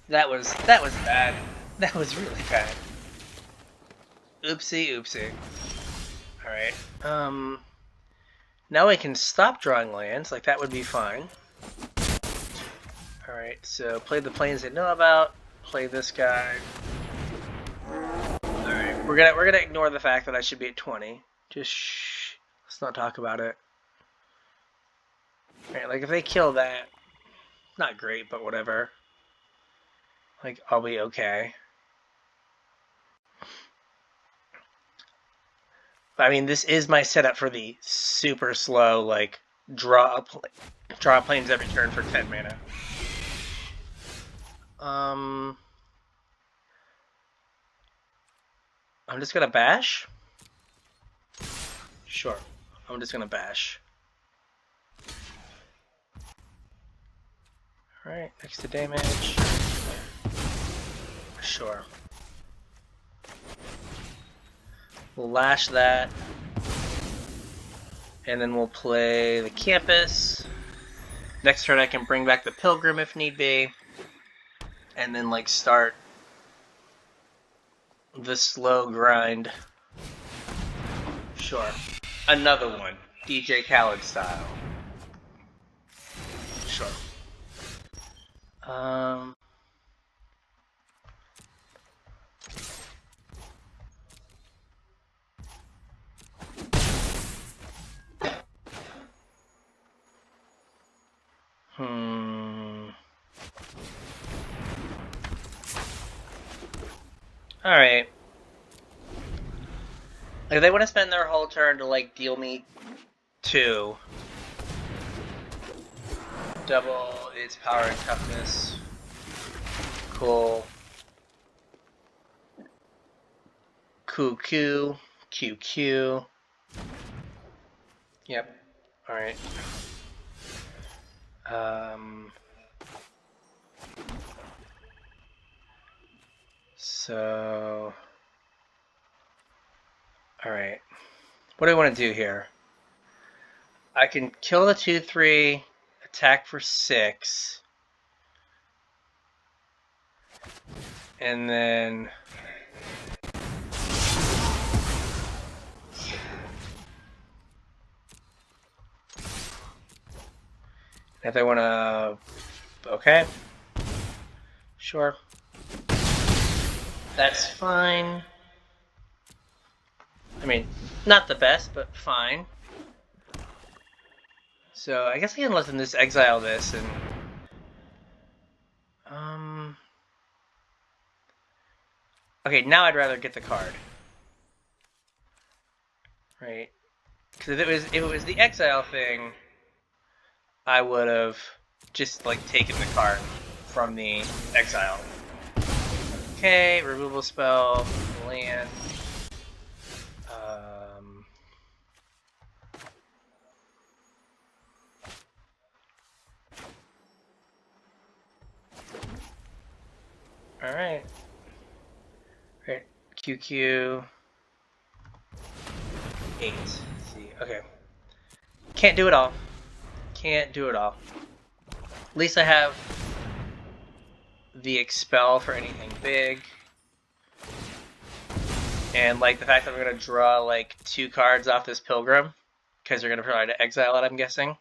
That was bad. That was really bad. Oopsie, oopsie. Alright. Now I can stop drawing lands. Like, that would be fine. Alright, so play the planes they know about. Play this guy. Alright, we're gonna ignore the fact that I should be at 20. Just shh. Let's not talk about it. Alright, like if they kill that, not great, but whatever. Like, I'll be okay. I mean, this is my setup for the super slow, like, draw planes every turn for 10 mana. I'm just gonna bash? Sure. I'm just gonna bash. Alright, next to damage. Sure. We'll lash that. And then we'll play the campus. Next turn I can bring back the pilgrim if need be. And then like start the slow grind. Sure. Another one. DJ Khaled style. Sure. Alright. Like, they want to spend their whole turn to, like, deal me 2. Double its power and toughness. Cool. QQ. QQ. Yep. Alright. So... Alright. What do I want to do here? I can kill the 2/3, attack for 6. And then... If I want to... Okay. Sure. That's fine. I mean, not the best, but fine. So, I guess I can let them just exile this and... Okay, now I'd rather get the card. Right? Because if it was the exile thing, I would have just, like, taken the card from the exile. Okay, removal spell, land. Alright. Right, QQ. 8. Let's see, okay. Can't do it all. Can't do it all. At least I have the expel for anything big. And like the fact that we're going to draw like 2 cards off this pilgrim, because they're going to try to exile it, I'm guessing,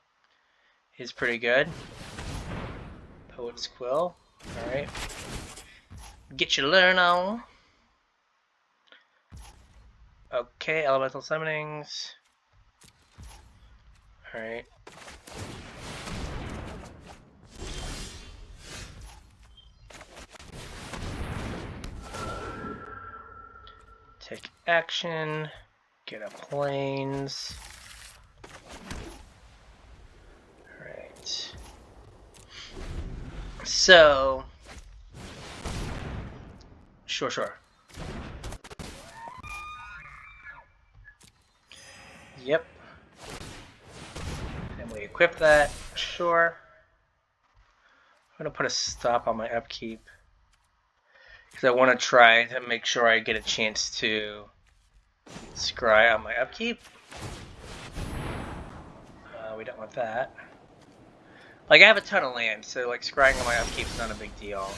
is pretty good. Poet's Quill. Alright. Get your learn on. Okay, elemental summonings. Alright. Take action. Get a planes. Alright. So... Sure. Yep. And we equip that. Sure. I'm going to put a stop on my upkeep. Because I want to try to make sure I get a chance to scry on my upkeep. We don't want that. Like, I have a ton of land, so like scrying on my upkeep is not a big deal.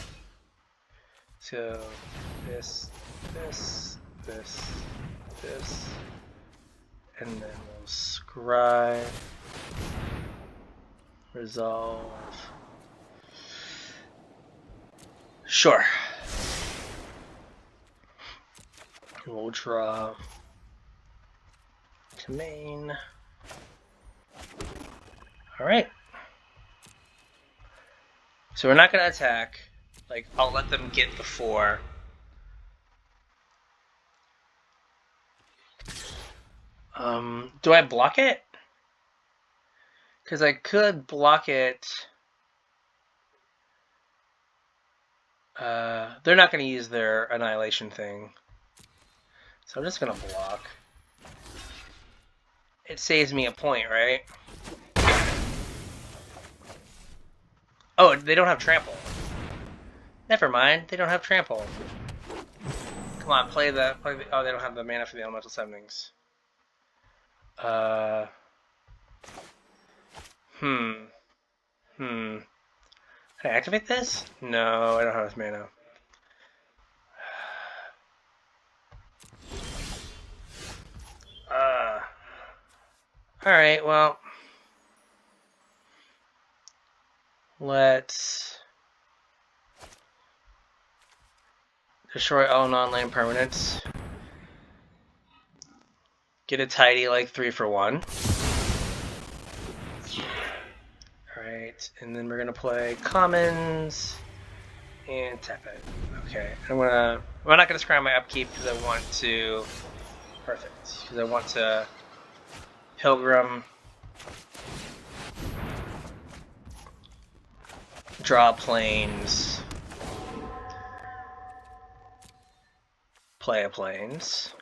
So, this, and then we'll scry, resolve. Sure. We'll draw to main. Alright. So we're not going to attack. Like, I'll let them get the 4. Do I block it? Because I could block it. They're not going to use their annihilation thing. So I'm just going to block. It saves me a point, right? Oh, they don't have trample. Never mind, they don't have trample. Come on, play the. Oh, they don't have the mana for the elemental summonings. Can I activate this? No, I don't have enough mana. Alright, well. Let's destroy all non-land permanents. Get a tidy like 3 for 1. Alright, and then we're gonna play commons and tap it. Okay, I'm not gonna scry my upkeep because I want to. Perfect. Because I want to Pilgrim, draw planes, play a planes.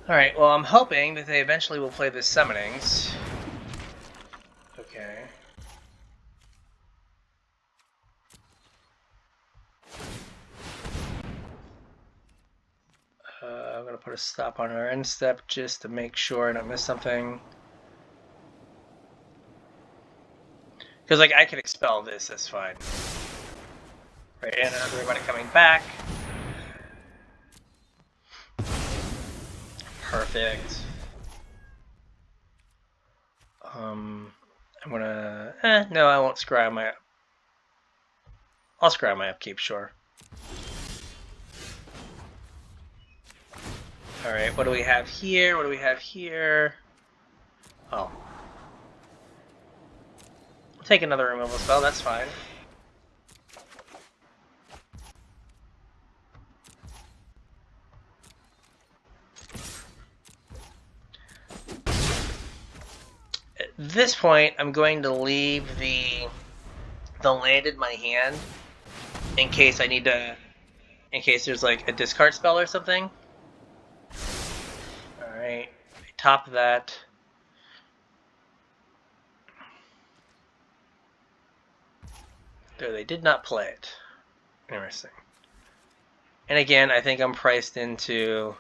Alright, well I'm hoping that they eventually will play the summonings. Okay. I'm gonna put a stop on our end step just to make sure I don't miss something. Because like I can expel this, that's fine. Right, and everybody coming back. Perfect. I'm gonna. No, I won't scry my. I'll scry my upkeep, sure. Alright, what do we have here? What do we have here? Oh. I'll take another removal spell, that's fine. At this point, I'm going to leave the land in my hand in case I need to, in case there's like a discard spell or something. Alright, top that. There, they did not play it. Interesting. And again, I think I'm priced into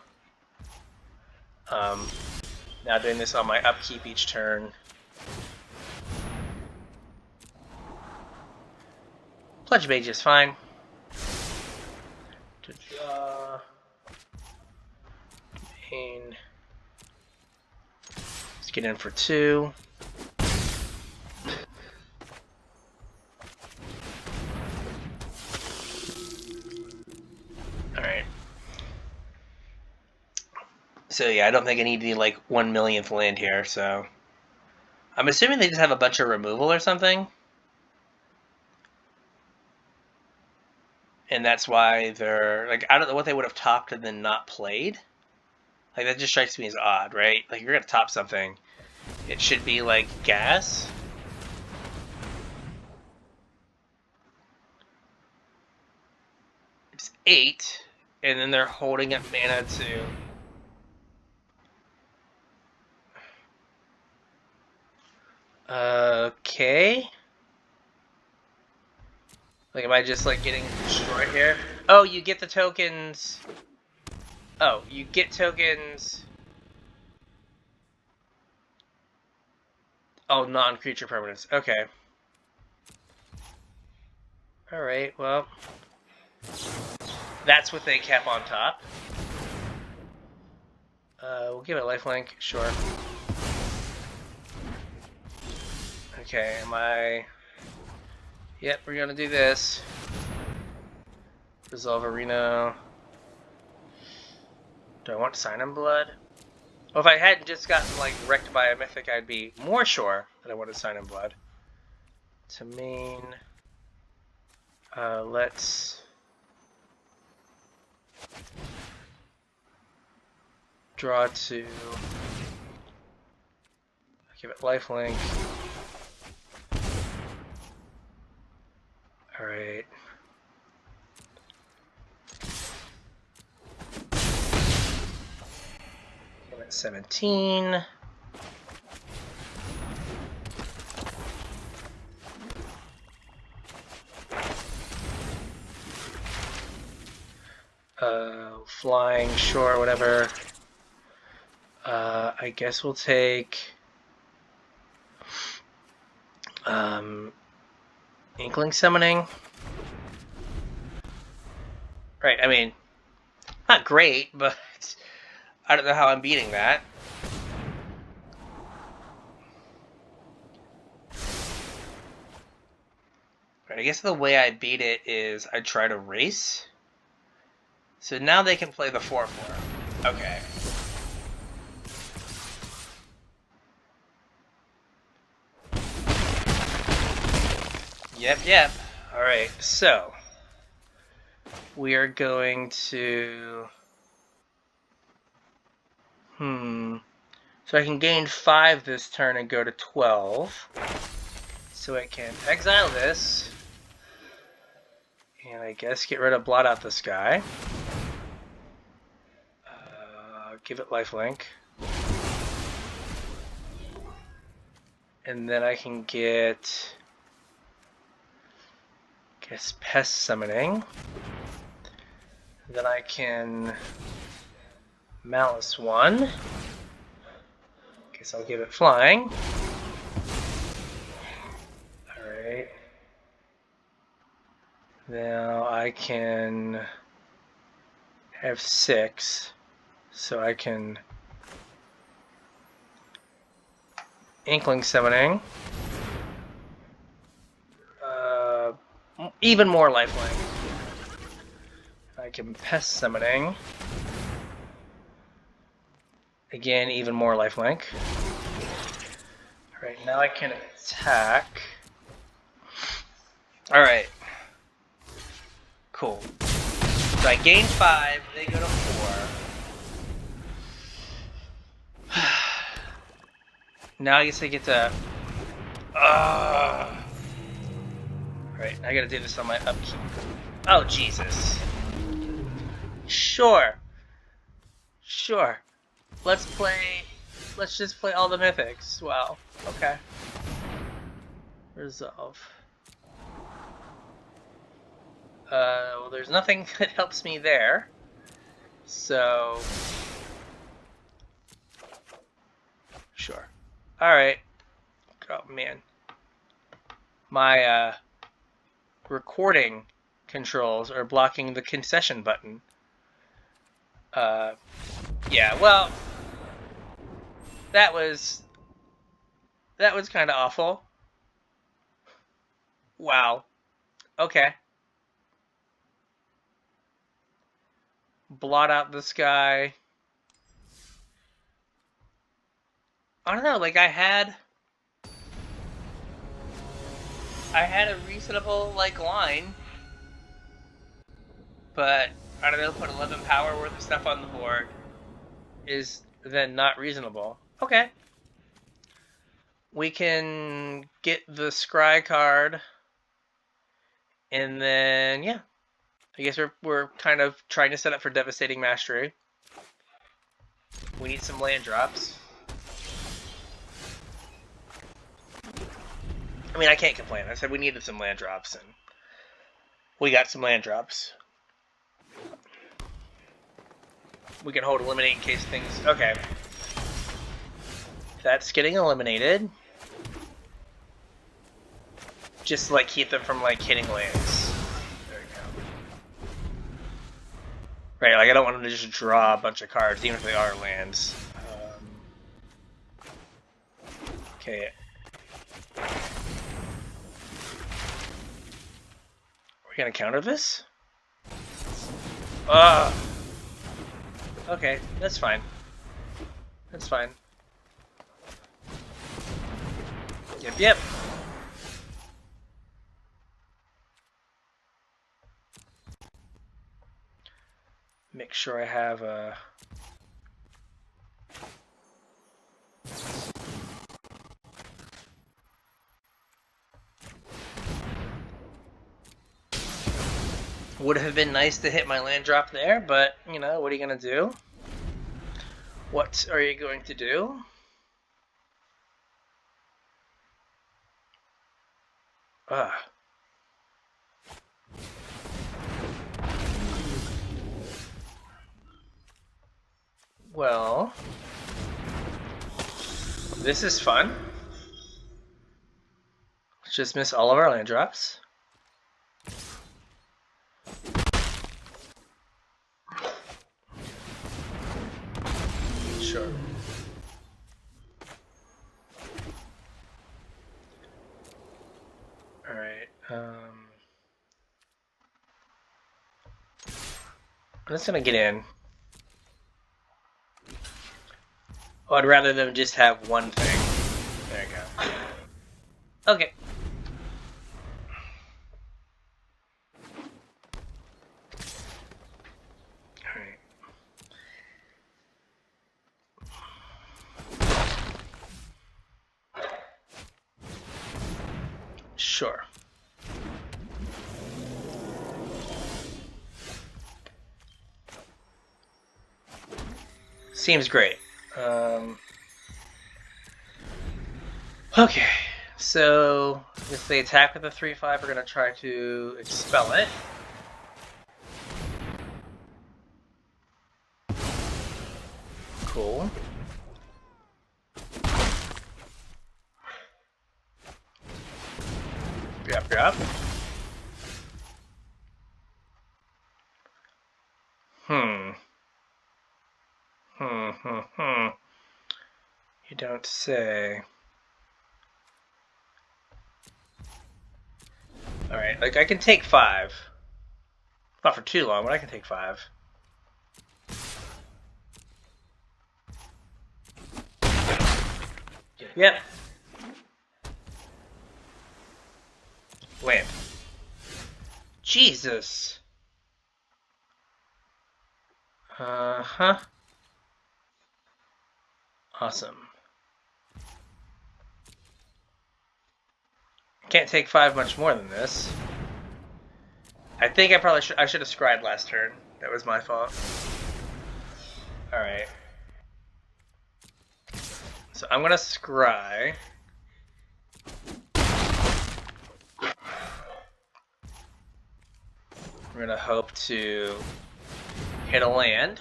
now doing this on my upkeep each turn. Pledge Mage is fine. To draw. Main. Let's get in for 2. Alright. So yeah, I don't think I need the like 1/1,000,000th land here, so. I'm assuming they just have a bunch of removal or something. And that's why they're, like, I don't know what they would have topped and then not played. Like, that just strikes me as odd, right? Like, you're going to top something. It should be, like, gas. It's 8, and then they're holding up mana to... Okay. Like, am I just, like, getting destroyed here? Oh, you get the tokens. Oh, you get tokens. Oh, non-creature permanents. Okay. Alright, well. That's what they kept on top. We'll give it lifelink, sure. Okay, am I... Yep, we're gonna do this. Resolve Arena. Do I want Sign in Blood? Well, if I hadn't just gotten, like, wrecked by a mythic, I'd be more sure that I wanted Sign in Blood. To main... let's... Draw 2. Give it lifelink. Alright. Give it 17. flying, sure, whatever. I guess we'll take Inkling Summoning. Right, I mean, not great, but I don't know how I'm beating that. Right, I guess the way I beat it is I try to race. So now they can play the 4/4. Okay. Yep. Alright, so we are going to... So I can gain 5 this turn and go to 12. So I can exile this. And I guess get rid of Blot Out the Sky. Give it lifelink. And then I can get... I guess Pest Summoning. Then I can Malice 1. Guess I'll give it Flying. Alright. Now I can have 6. So I can Inkling Summoning. Even more lifelink. I can Pest Summoning. Again, even more lifelink. Alright, now I can attack. Alright. Cool. So I gain 5, they go to 4. Now I guess I get to... Alright, I gotta do this on my upkeep. Oh, Jesus. Sure. Let's just play all the mythics. Wow. Okay. Resolve. Well, there's nothing that helps me there. So... Sure. Alright. Oh, man. My, recording controls are blocking the concession button. Yeah, well, that was kind of awful. Wow. Okay. Blot Out the Sky. I don't know, like I had a reasonable, like, line, but, I don't know, put 11 power worth of stuff on the board is then not reasonable. Okay. We can get the Scry card, and then, yeah. I guess we're kind of trying to set up for Devastating Mastery. We need some land drops. I mean, I can't complain. I said we needed some land drops, and we got some land drops. We can hold Eliminate in case things... Okay. That's getting eliminated. Just, like, keep them from, like, hitting lands. There we go. Right, like, I don't want them to just draw a bunch of cards, even if they are lands. Okay. We're gonna counter this? Okay, that's fine. That's fine. Yep. Make sure I have a... Would have been nice to hit my land drop there, but, you know, what are you going to do? What are you going to do? Well, this is fun. Let's just miss all of our land drops. Sure. All right. I'm just gonna get in. Oh, I'd rather them just have one thing. There you go. Okay. Alright. Sure. Seems great. Okay, so if they attack with a 3/5, we're going to try to expel it. Cool. Yep. You don't say. Alright, like I can take 5. Not for too long, but I can take 5. Yep. Land. Jesus. Uh-huh. Awesome. Can't take 5 much more than this. I think I probably should have scried last turn. That was my fault. Alright. So I'm gonna scry. We're gonna hope to hit a land.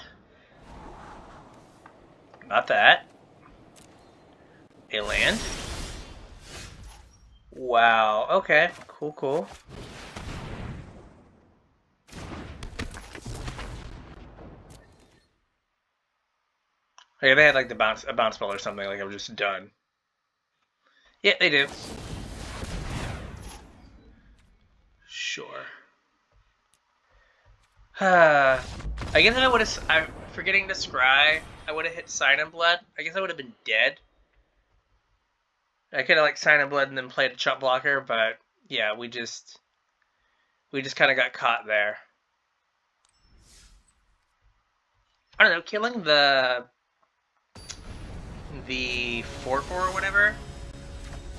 Not that. A land. Wow. Okay. Cool. Okay, they had like a bounce spell or something. Like I'm just done. Yeah, they do. Sure. I guess I would have. I'm forgetting to scry. I would have hit Sign in Blood. I guess I would have been dead. I could have like Sign in Blood and then played a chump blocker, but yeah, we just kind of got caught there. I don't know, killing the 4/4 or whatever,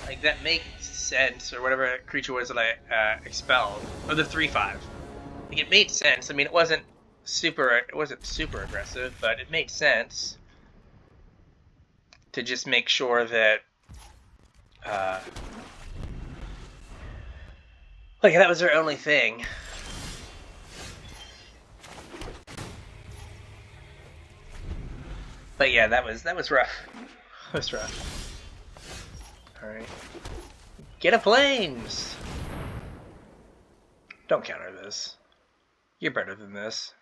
like that makes sense, or whatever creature was that I expelled, or the 3/5. Like it made sense. I mean, it wasn't super aggressive, but it made sense to just make sure that like that was their only thing. But yeah, that was rough. That was rough. All right, get a Flames. Don't counter this. You're better than this.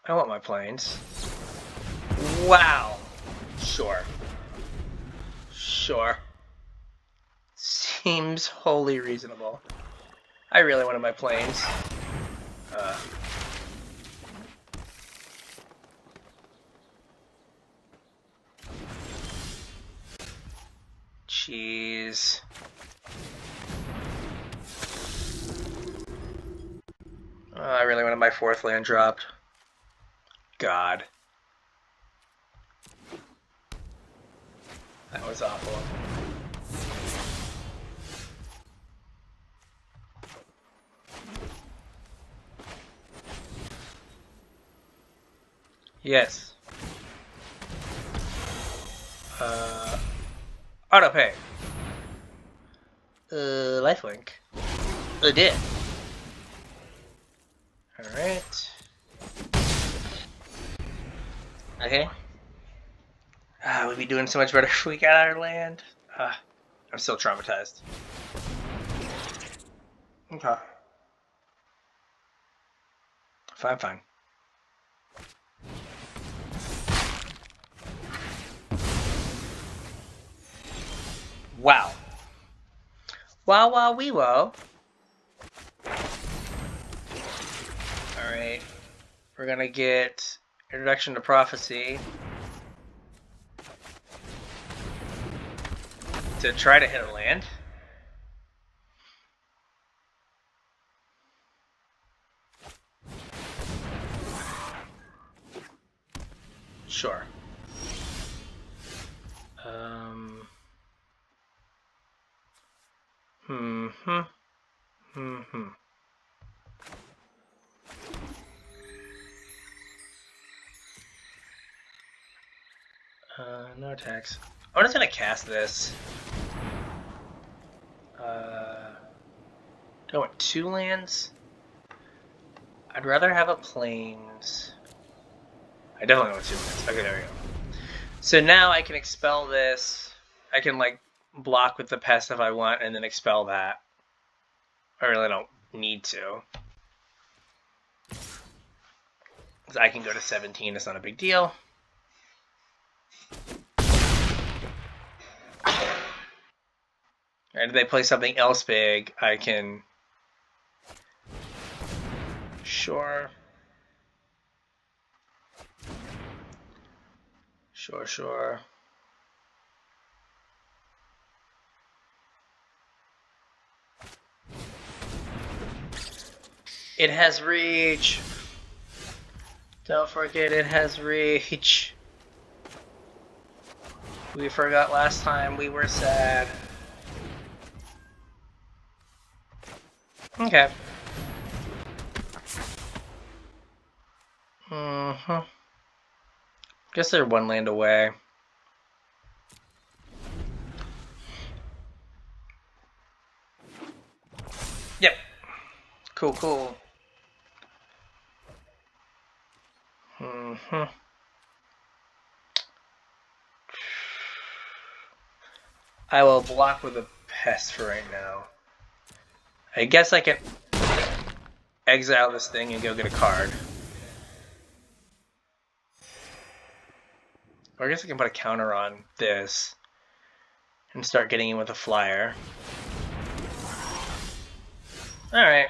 I want my planes. Wow. Sure. Seems wholly reasonable. I really wanted my planes. Jeez. I really wanted my 4th land dropped. God. That was awful. Yes. Auto pay. Lifelink. I did. Alright. Okay. We'd be doing so much better if we got our land. I'm still traumatized. Okay. Fine. Wow. Wow, wee wow. Alright. We're gonna get Introduction to Prophecy to try to hit a land. Sure. No attacks. I'm just gonna cast this. Do I want 2 lands? I'd rather have a plains. I definitely want 2 lands. Okay, there we go. So now I can expel this. I can like block with the pest if I want and then expel that. I really don't need to. So I can go to 17, it's not a big deal. And if they play something else big, I can... Sure. It has reach. Don't forget it has reach. We forgot last time, we were sad. Okay. Guess they're 1 land away. Yep. Cool. I will block with a pest for right now. I guess I can exile this thing and go get a card. Or I guess I can put a counter on this and start getting in with a flyer. Alright,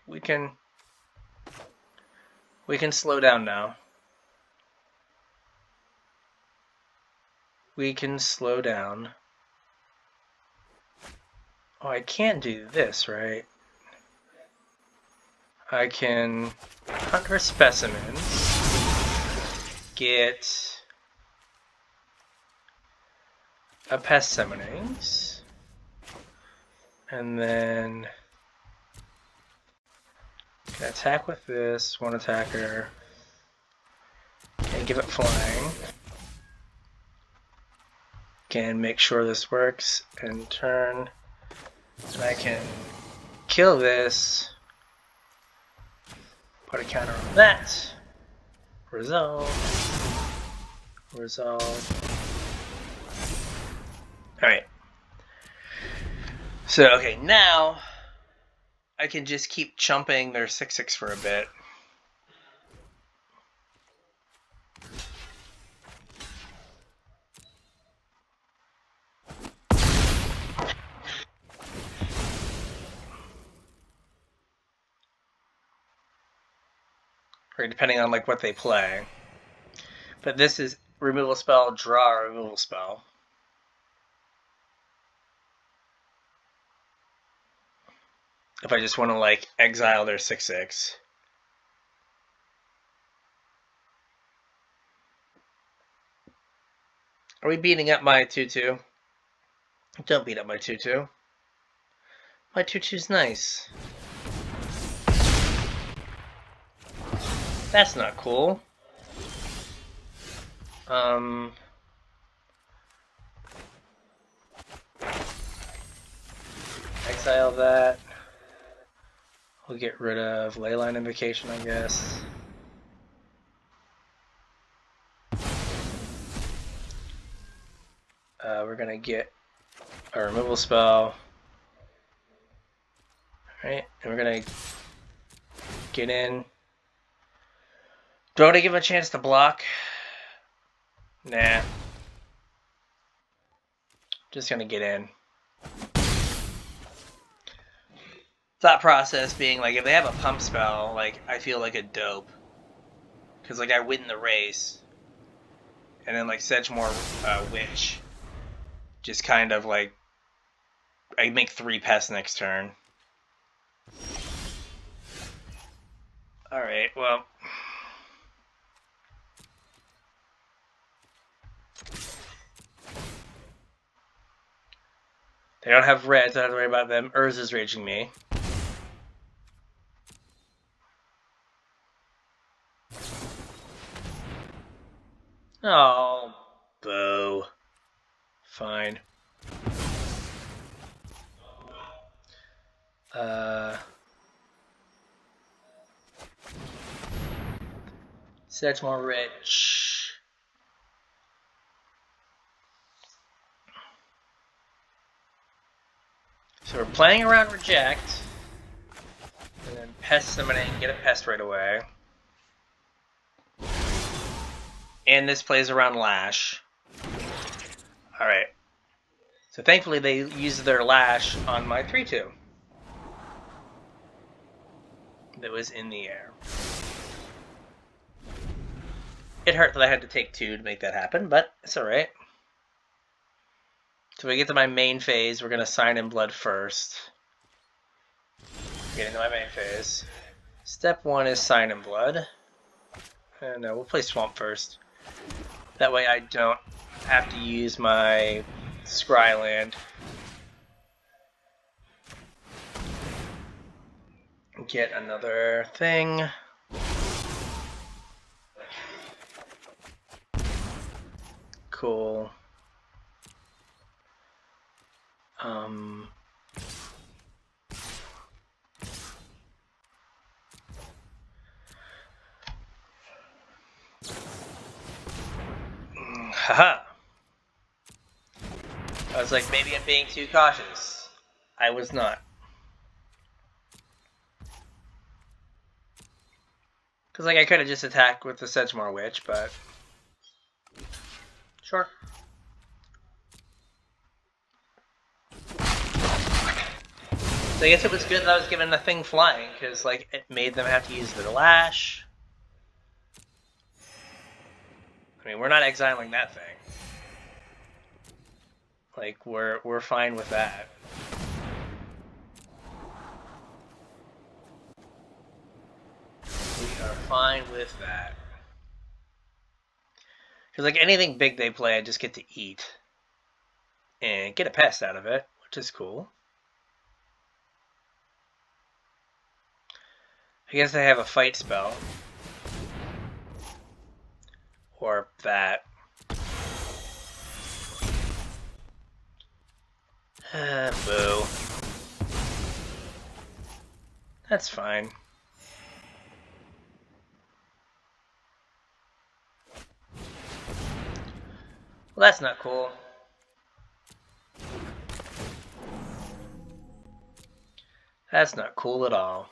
we can slow down now. We can slow down. Oh, I can't do this, right? I can hunt for specimens, get a pest summonings, and then can attack with this, 1 attacker, and give it flying. Can make sure this works and turn. And I can kill this, put a counter on that, resolve. Alright. So, okay, now I can just keep chumping their 6/6 for a bit. Or depending on like what they play. But this is removal spell, draw a removal spell. If I just want to like exile their 6/6. Are we beating up my 2/2? Don't beat up my 2/2. My 2/2's nice. That's not cool. Exile that. We'll get rid of Leyline Invocation, I guess. We're going to get a removal spell. Alright, and we're going to get in. Do I want to give him a chance to block? Nah. Just going to get in. Thought process being, like, if they have a pump spell, like, I feel like a dope. Because, like, I win the race. And then, like, Sedgemoor Witch. Just kind of, like, I make 3 pests next turn. Alright, well. They don't have red, so I don't have to worry about them. Urza's raging me. Oh, boo. Fine. Sedgemoor Rich. So we're playing around Reject. And then Pest Summoning, get a Pest right away. And this plays around Lash. Alright. So thankfully they used their Lash on my 3-2. That was in the air. It hurt that I had to take 2 to make that happen, but it's alright. So we get to my main phase, we're going to Sign in Blood first. Get into my main phase. Step 1 is Sign in Blood. And we'll play Swamp first. That way I don't have to use my Scryland. Get another thing. Cool. Haha. I was like, maybe I'm being too cautious. I was not. Because, like, I could have just attacked with the Sedgemoor Witch, but... Sure. So I guess it was good that I was given the thing flying, because, like, it made them have to use their Lash. I mean, we're not exiling that thing. Like, we're fine with that. We are fine with that. Because, like, anything big they play, I just get to eat. And get a pest out of it, which is cool. I guess they have a fight spell. Or that. Boo. That's fine. Well, that's not cool. That's not cool at all.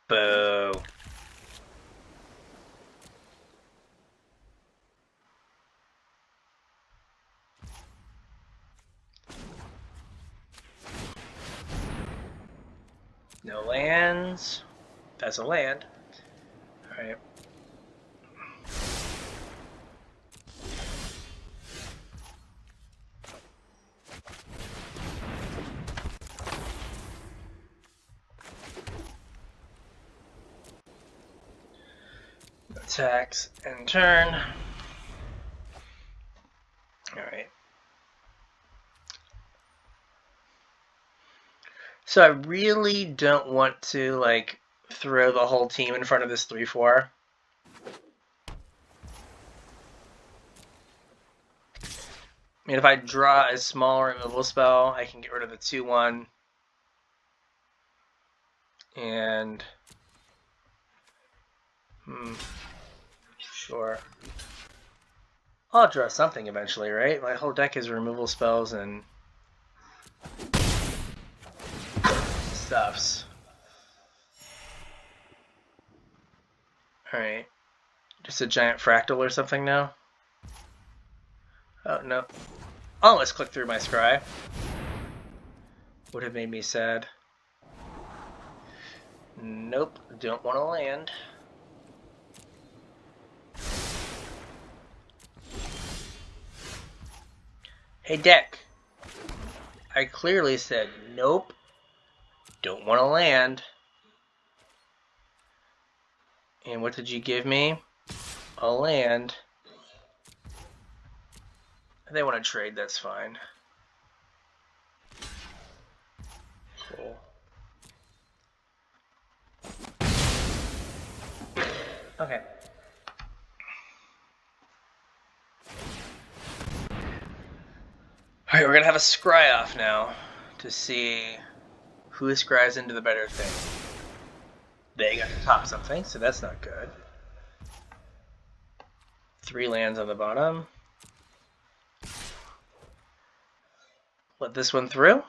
Boo. No lands. That's a land. Alright. Attacks and turn. Alright. So I really don't want to, like, throw the whole team in front of this 3-4. I mean, if I draw a small removal spell, I can get rid of the 2-1. And... Sure. I'll draw something eventually, right? My whole deck is removal spells and stuffs. Alright. Just a giant fractal or something now? Oh, no. Oh, let's click through my scry. Would have made me sad. Nope, don't want to land. Hey, deck. I clearly said nope, don't want to land. And what did you give me? A land. If they want to trade, that's fine. Cool. Okay. Alright, we're gonna have a scry off now to see who scries into the better thing. They got to top something, so that's not good. 3 lands on the bottom. Let this one through.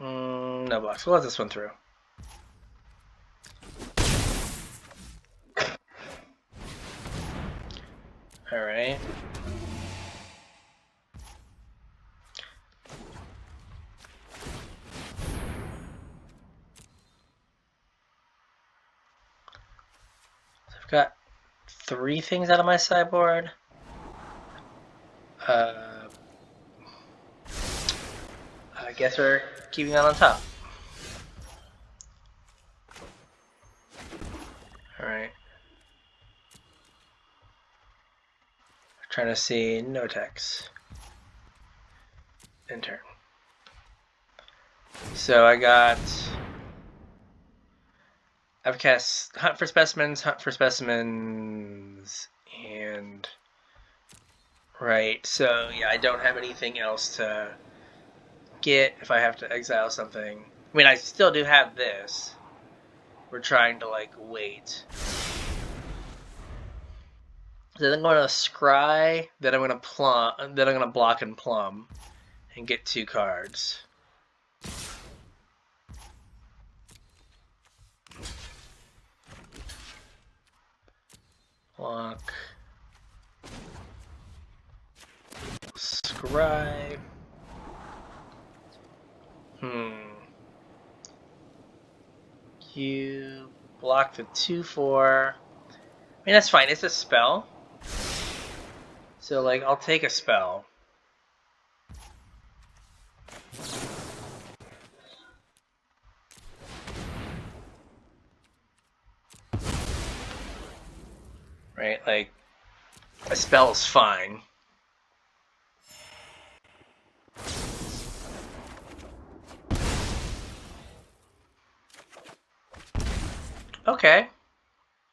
No blocks. We'll let this one through. Alright. So I've got 3 things out of my sideboard. I guess we're keeping that on top. Alright. Trying to see no text. In turn. So I've cast Hunt for Specimens, and right, so yeah, I don't have anything else to get if I have to exile something. I mean, I still do have this. We're trying to, like, wait. So then I'm going to scry, then I'm going to plum, then I'm going to block and plum, and get 2 cards. Block. Scry. You block the 2/4. I mean, that's fine. It's a spell. So, like, I'll take a spell. Right? Like, a spell is fine. Okay.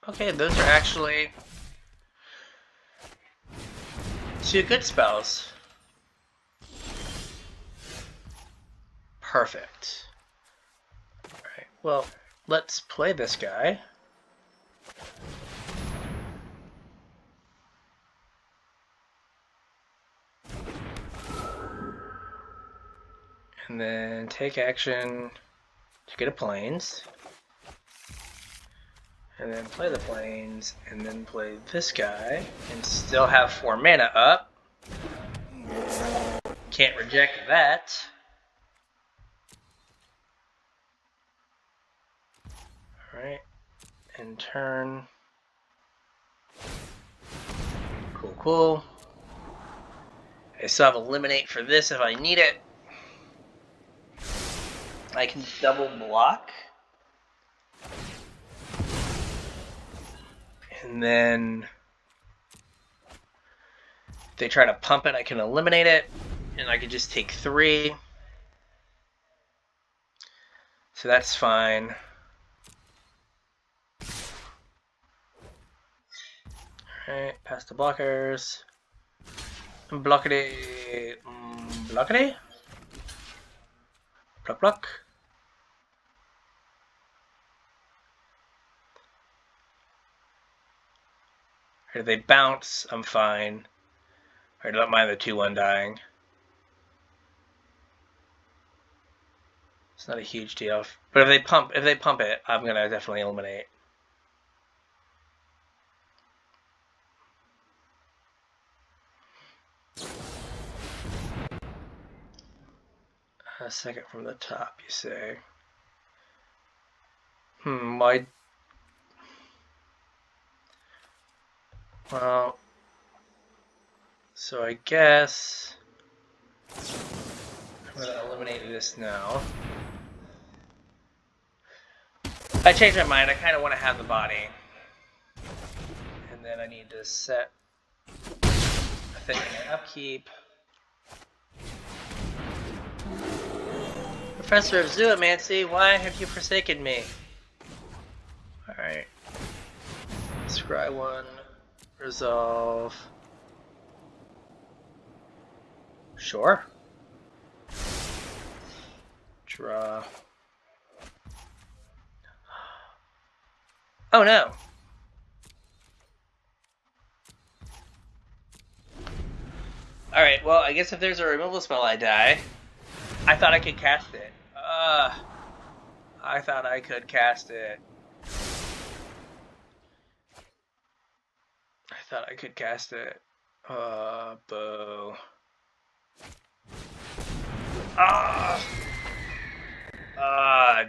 Okay, those are actually 2 good spells. Perfect. Alright, well, let's play this guy. And then take action to get a plains. And then play the plains, and then play this guy, and still have 4 mana up. Can't reject that. Alright, and turn. Cool, cool. I still have Eliminate for this if I need it. I can double block. And then if they try to pump it, I can eliminate it. And I can just take 3. So that's fine. Alright, past the blockers. Blockity. Blockity? Block, block. Or if they bounce, I'm fine. I don't mind the 2/1 dying. It's not a huge deal. But if they pump it, I'm gonna definitely eliminate. A second from the top, you say? Why? Well, so I guess I'm gonna eliminate this now. I changed my mind. I kind of want to have the body, and then I need to set a thing in upkeep. Professor of Zoomancy, why have you forsaken me? Alright. Scry 1. Resolve. Sure. Draw. Oh no! Alright, well, I guess if there's a removal spell I die. I thought I could cast it. I thought I could cast it. I thought I could cast it. Boo.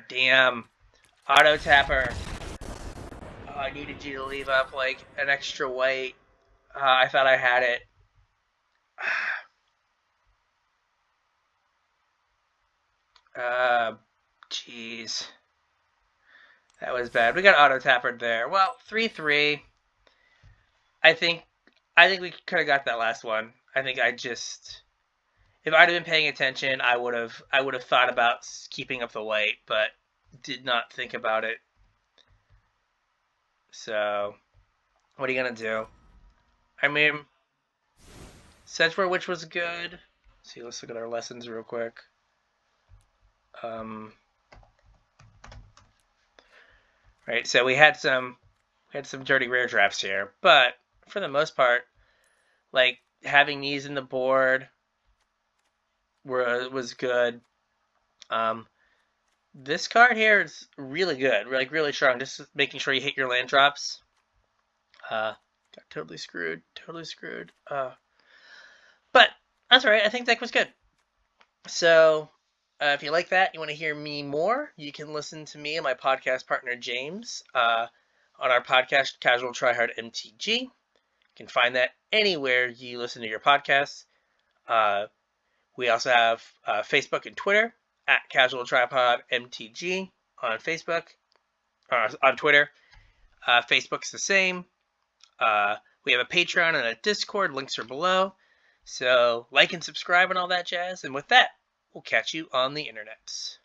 Damn. Auto tapper. I needed you to leave up like an extra white. I thought I had it. Jeez. That was bad. We got auto tappered there. Well, 3-3. I think we could have got that last one. I think if I'd have been paying attention, I would have thought about keeping up the white, but did not think about it. So, what are you gonna do? I mean, Sedgemoor Witch was good. Let's see, let's look at our lessons real quick. Right, so we had some dirty rare drafts here, but for the most part, like having these in the board was good. This card here is really good, like really strong. Just making sure you hit your land drops. Got totally screwed. But that's all right. I think deck was good. So if you like that, you want to hear me more, you can listen to me and my podcast partner James on our podcast CasualTryHardMTG. You can find that anywhere you listen to your podcasts. We also have Facebook and Twitter at CasualTryHardMTG on Facebook, on Twitter. Facebook's the same. We have a Patreon and a Discord. Links are below. So like and subscribe and all that jazz. And with that, we'll catch you on the internets.